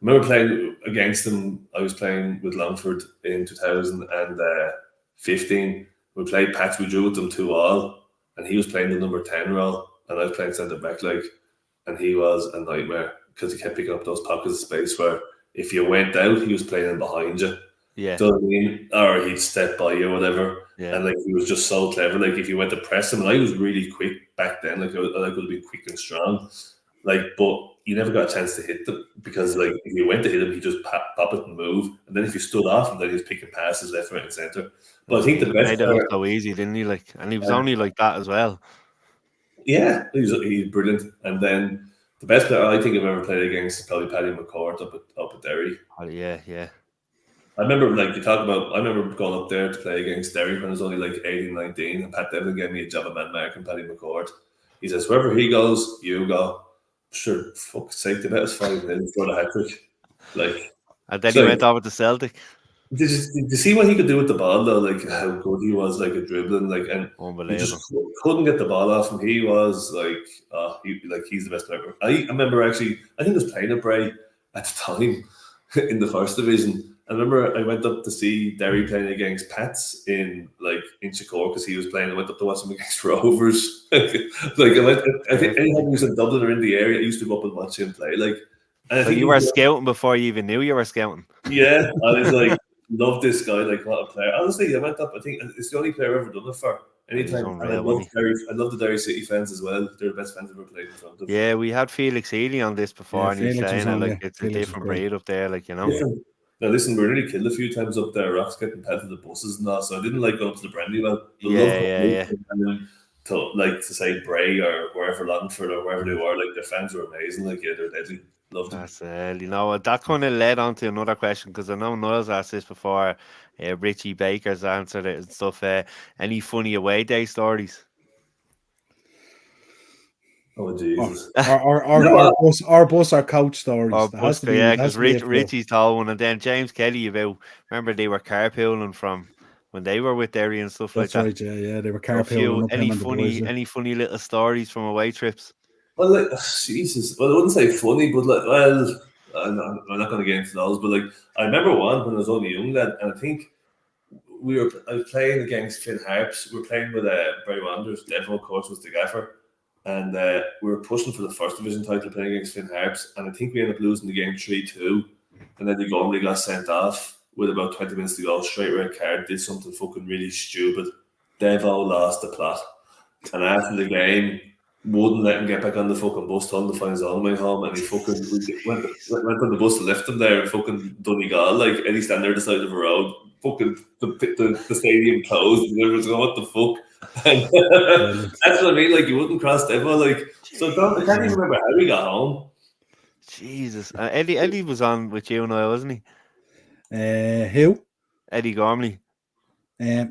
Speaker 3: remember playing against him. I was playing with Longford in 2015. We played Pats. We drew with them 2-2, and he was playing the number 10 role, and I was playing centre back. And he was a nightmare because he kept picking up those pockets of space where if you went out, he was playing behind you.
Speaker 2: Yeah.
Speaker 3: Do you know what I mean? Or he'd step by you or whatever.
Speaker 2: Yeah.
Speaker 3: And he was just so clever. If you went to press him, and I was really quick back then. I could have been quick and strong. But you never got a chance to hit them because if you went to hit him, he just pop it and move. And then if you stood off, and then he was picking passes left, right, and centre. But I think the best
Speaker 2: made it look so easy, didn't he? And he was only like that as well.
Speaker 3: Yeah, he's brilliant. And then the best player I think I've ever played against is probably Paddy McCourt up at Derry.
Speaker 2: Oh yeah.
Speaker 3: I remember I remember going up there to play against Derry when I was only 18, 19, and Pat Devlin gave me a job at man marking Paddy McCourt. He says, wherever he goes, you go. Sure, fuck's sake, the bet was 5-0 for the hat-trick.
Speaker 2: And then he went over to Celtic.
Speaker 3: Did you see what he could do with the ball though? How good he was, at dribbling, and
Speaker 2: unbelievable.
Speaker 3: He just couldn't get the ball off him. He was he's the best player. I remember actually, I think I was playing at Bray at the time in the first division. I remember I went up to see Derry playing against Pats in Chicore because he was playing. I went up to watch him against Rovers. I think anytime he was in Dublin or in the area, I used to go up and watch him play.
Speaker 2: And so you were scouting before you even knew you were scouting.
Speaker 3: Yeah, I was love this guy. What a player! Honestly, I went up. I think it's the only player I've ever done it for. Anytime. And I love the Derry City fans as well. They're the best fans I've ever played in front of.
Speaker 2: Yeah, we had Felix Healy on this before, and he's saying it's
Speaker 1: Felix
Speaker 2: a different breed up there,
Speaker 3: Different. Now listen, we're nearly killed a few times up there. Rocks getting pelted the buses and that, so I didn't like going to the Brandywell. To say Bray or wherever Longford or wherever they were, their fans were amazing. They're deadly. Loved them.
Speaker 2: That's that kind of led on to another question, because I know Niall's asked this before. Richie Baker's answered it and stuff. Any funny away day stories?
Speaker 3: Oh Jesus!
Speaker 1: Our bus, our coach stories.
Speaker 2: Because Richie's told one, and then James Kelly about. Remember, they were carpooling from when they were with Derry and stuff like that.
Speaker 1: That's right. Yeah, they were carpooling.
Speaker 2: Any funny little stories from away trips?
Speaker 3: Well, Jesus. Well, I wouldn't say funny, but I'm not going to get into those. But I remember one when I was only a young lad, and I think I was playing against Finn Harps. We were playing with Barry Wanderers. Devo, of course, was the gaffer. And we were pushing for the first division title, playing against Finn Harps, and I think we ended up losing the game 3-2. And then the goalie got sent off with about 20 minutes to go, straight red card, did something fucking really stupid. Devo lost the plot. And after the game, wouldn't let him get back on the fucking bus, told him to find his own way home, and he fucking went on the bus and left him there in fucking Donegal, Eddie standing there at the side of the road. Fucking the stadium closed, and everyone's going, what the fuck? That's what I mean. You wouldn't cross Devo. I can't even remember how we got home.
Speaker 2: Jesus, Eddie was on with you and I, wasn't he?
Speaker 1: Who?
Speaker 2: Eddie Gormley.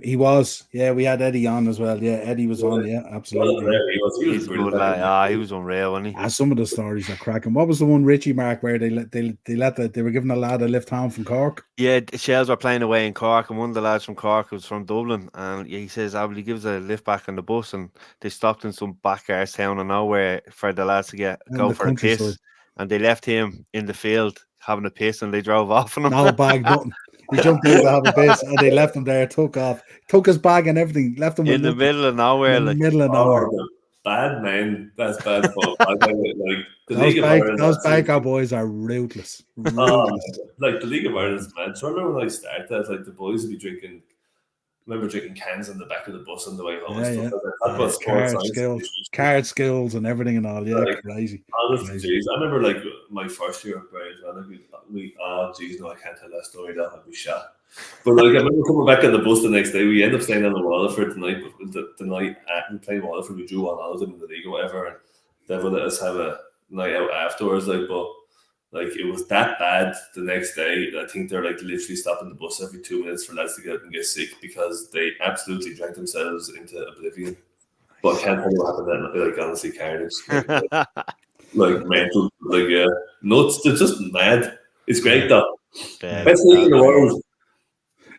Speaker 1: He was. Yeah, we had Eddie on as well. Yeah, Eddie was on. Yeah, absolutely.
Speaker 3: He was
Speaker 2: brilliant. He was unreal, wasn't he?
Speaker 1: Some of the stories are cracking. What was the one, Richie, Mark, where they were giving a lad a lift home from Cork?
Speaker 2: Yeah, Shells were playing away in Cork, and one of the lads from Cork was from Dublin, and he says, he gives a lift back on the bus, and they stopped in some back arse town of nowhere for the lads to go for a piss, and they left him in the field having a piss, and they drove off on him.
Speaker 1: No bag, nothing. He jumped in to have a piss, and they left him there, took off, took his bag and everything, left him
Speaker 2: in the middle of nowhere.
Speaker 1: In the middle of nowhere.
Speaker 3: Bad man, that's bad fun.
Speaker 1: Those Banker boys are ruthless.
Speaker 3: The League of Ireland's mad. So I remember when I started, the boys would be drinking. Remember drinking cans on the back of the bus on the way home.
Speaker 1: Card skills and everything and all. Yeah, crazy.
Speaker 3: Honestly, I remember my first year of grade. I can't tell that story. That'll be shot. But I remember coming back on the bus the next day. We ended up staying on the Waterford the night. The night we played Waterford, we drew on all of them in the league or whatever, and they let us have a night out afterwards. It was that bad the next day. I think they're literally stopping the bus every 2 minutes for lads to get up and get sick because they absolutely drank themselves into oblivion. But I can't tell you what happened then. Honestly, carnage. Mental. Nuts. They're just mad. It's great though. Best league in the world.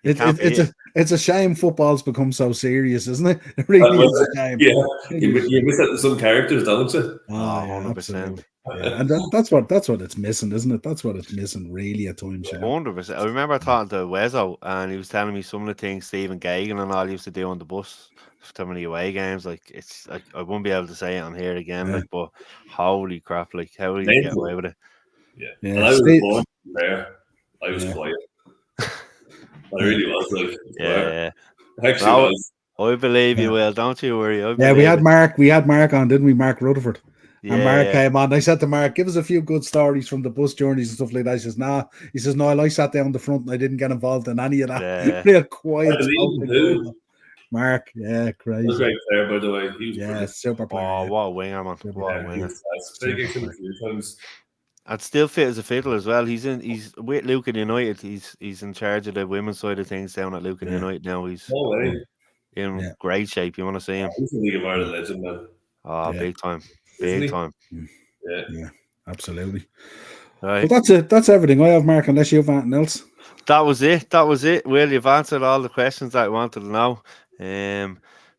Speaker 1: It's a shame football's become so serious, isn't it? It really is a shame.
Speaker 3: Yeah, you miss out some characters, don't you?
Speaker 2: 100%.
Speaker 1: Yeah, and that's what it's missing, isn't it? That's what it's missing, really, at times.
Speaker 2: 100%. I remember talking to Wezzo, and he was telling me some of the things Stephen Gagan and all used to do on the bus for so many away games. It's I won't be able to say it on here again. But holy crap! How do you get away with it?
Speaker 3: Yeah. And I was born there. I was quiet. I really was Actually, was.
Speaker 2: I believe you will. Don't you worry.
Speaker 1: We had Mark on, didn't we? Mark Rutherford. And Mark came on. I said to Mark, give us a few good stories from the bus journeys and stuff like that. He says, nah. He says, no, I sat down the front and I didn't get involved in any of that. Real quiet. Mark, crazy.
Speaker 3: He was a great player, by the way. He was
Speaker 1: super player.
Speaker 2: Oh, what a winger, man. What a winger.
Speaker 3: Times.
Speaker 2: And still fit as a fiddle as well. He's with Lucan United. He's in charge of the women's side of things down at Lucan United now. He's in great shape. You want to see him?
Speaker 3: He's a League of Ireland legend, man.
Speaker 2: Oh, big time. Big time.
Speaker 3: Yeah,
Speaker 1: absolutely.
Speaker 2: Right.
Speaker 1: Well, that's it. That's everything I have, Mark, unless you have anything else.
Speaker 2: That was it. Will, you've answered all the questions that I wanted to know. It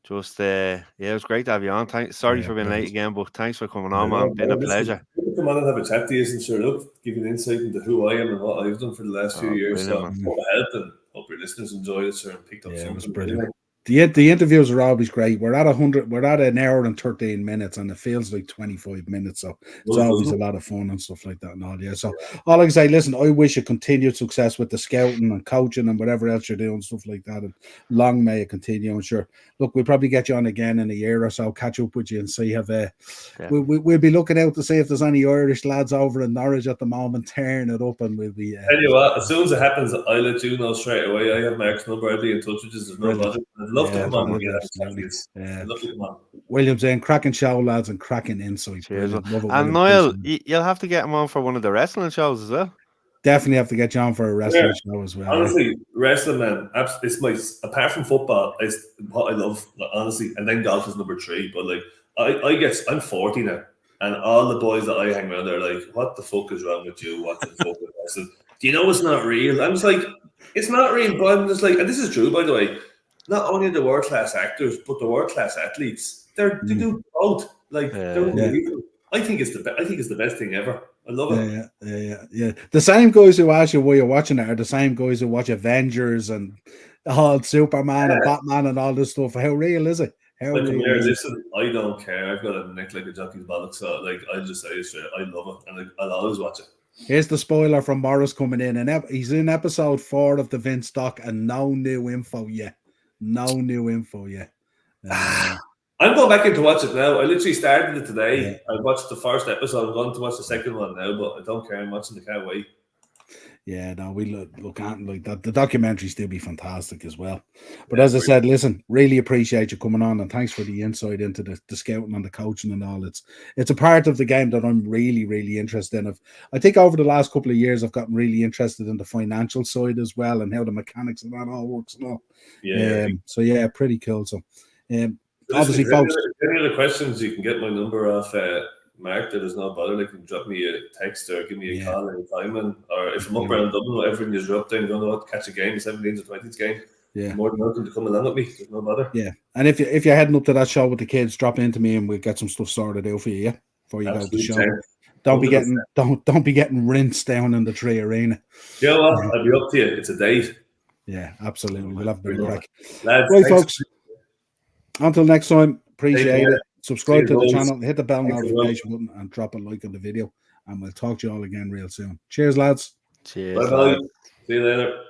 Speaker 2: was great to have you on. Sorry for being late again, but thanks for coming on, man. It's been a pleasure.
Speaker 3: Come on and have a chat to you and sure look, give you an insight into who I am and what I've done for the last few years. So hope it helped and hope your listeners enjoyed it and picked up something.
Speaker 1: Brilliant. The interviews are always great. We're at 100. We're at an hour and 13 minutes, and it feels like 25 minutes. So it's always a lot of fun and stuff like that and all. Yeah. So all I can say, listen, I wish you continued success with the scouting and coaching and whatever else you're doing, stuff like that. And long may it continue. And sure, look, we'll probably get you on again in a year or so, catch up with you and see if we'll be looking out to see if there's any Irish lads over in Norwich at the moment tearing it up, and we'll be.
Speaker 3: Tell you what, as soon as it happens, I'll let you know straight away. I have Mark's number. I'll be in touch with you. There's no bother. I'd love to come on. I'd love to come on.
Speaker 1: William's in cracking show, lads, and cracking insight.
Speaker 2: And Niall, you'll have to get him on for one of the wrestling shows as well.
Speaker 1: Definitely have to get you on for a wrestling show as well.
Speaker 3: Honestly, wrestling, man, it's my, apart from football, it's what I love, honestly, and then golf is number 3. But like, I'm 40 now, and all the boys that I hang around are like, what the fuck is wrong with you? What the fuck is wrestling? Do you know it's not real? I'm just like, it's not real, but I'm just like, and this is true, by the way, not only the world-class actors, but the world-class athletes, they do both. Like, I think it's the best thing ever. I love it.
Speaker 1: Yeah. The same guys who ask you why you're watching it are the same guys who watch Avengers and all Superman and Batman and all this stuff. How real is it?
Speaker 3: Listen, I don't care. I've got a neck like a jockey's bollocks, so like I just say it straight. I love it, and I'll always watch it.
Speaker 1: Here's the spoiler from Morris coming in, and he's in episode 4 of the Vince doc, and no new info yet. I'm
Speaker 3: going back in to watch it now. I literally started it today. Yeah. I watched the first episode. I'm going to watch the second one now, but I don't care. I'm watching it. Can't wait.
Speaker 1: Yeah, no, we look at like that. The documentary still be fantastic as well. But as I said, listen, really appreciate you coming on, and thanks for the insight into the scouting and the coaching and all. It's a part of the game that I'm really, really interested in. I think over the last couple of years, I've gotten really interested in the financial side as well, and how the mechanics of that all works and all.
Speaker 3: Yeah.
Speaker 1: So yeah, pretty cool. So obviously, folks.
Speaker 3: Any other questions? You can get my number off Mark. There's no bother. They can drop me a text or give me a call anytime. Or if I'm up around Dublin, whatever, and you're up there and you don't know what to catch a game, 17s or 20s game. Yeah, more than welcome to come along with me. There's no bother.
Speaker 1: Yeah, and if you're heading up to that show with the kids, drop into me and we'll get some stuff sorted out for you. Yeah, before you go to the show. Don't be getting rinsed down in the Tree Arena.
Speaker 3: You know what? I'll be up to you. It's a date.
Speaker 1: Yeah, absolutely. We'll have a bit of crack.
Speaker 3: Right,
Speaker 1: folks. Until next time, appreciate it. Subscribe to the channel, hit the bell notification button, and drop a like on the video. And we'll talk to you all again real soon. Cheers, lads.
Speaker 2: Cheers.
Speaker 3: Bye-bye. See you later.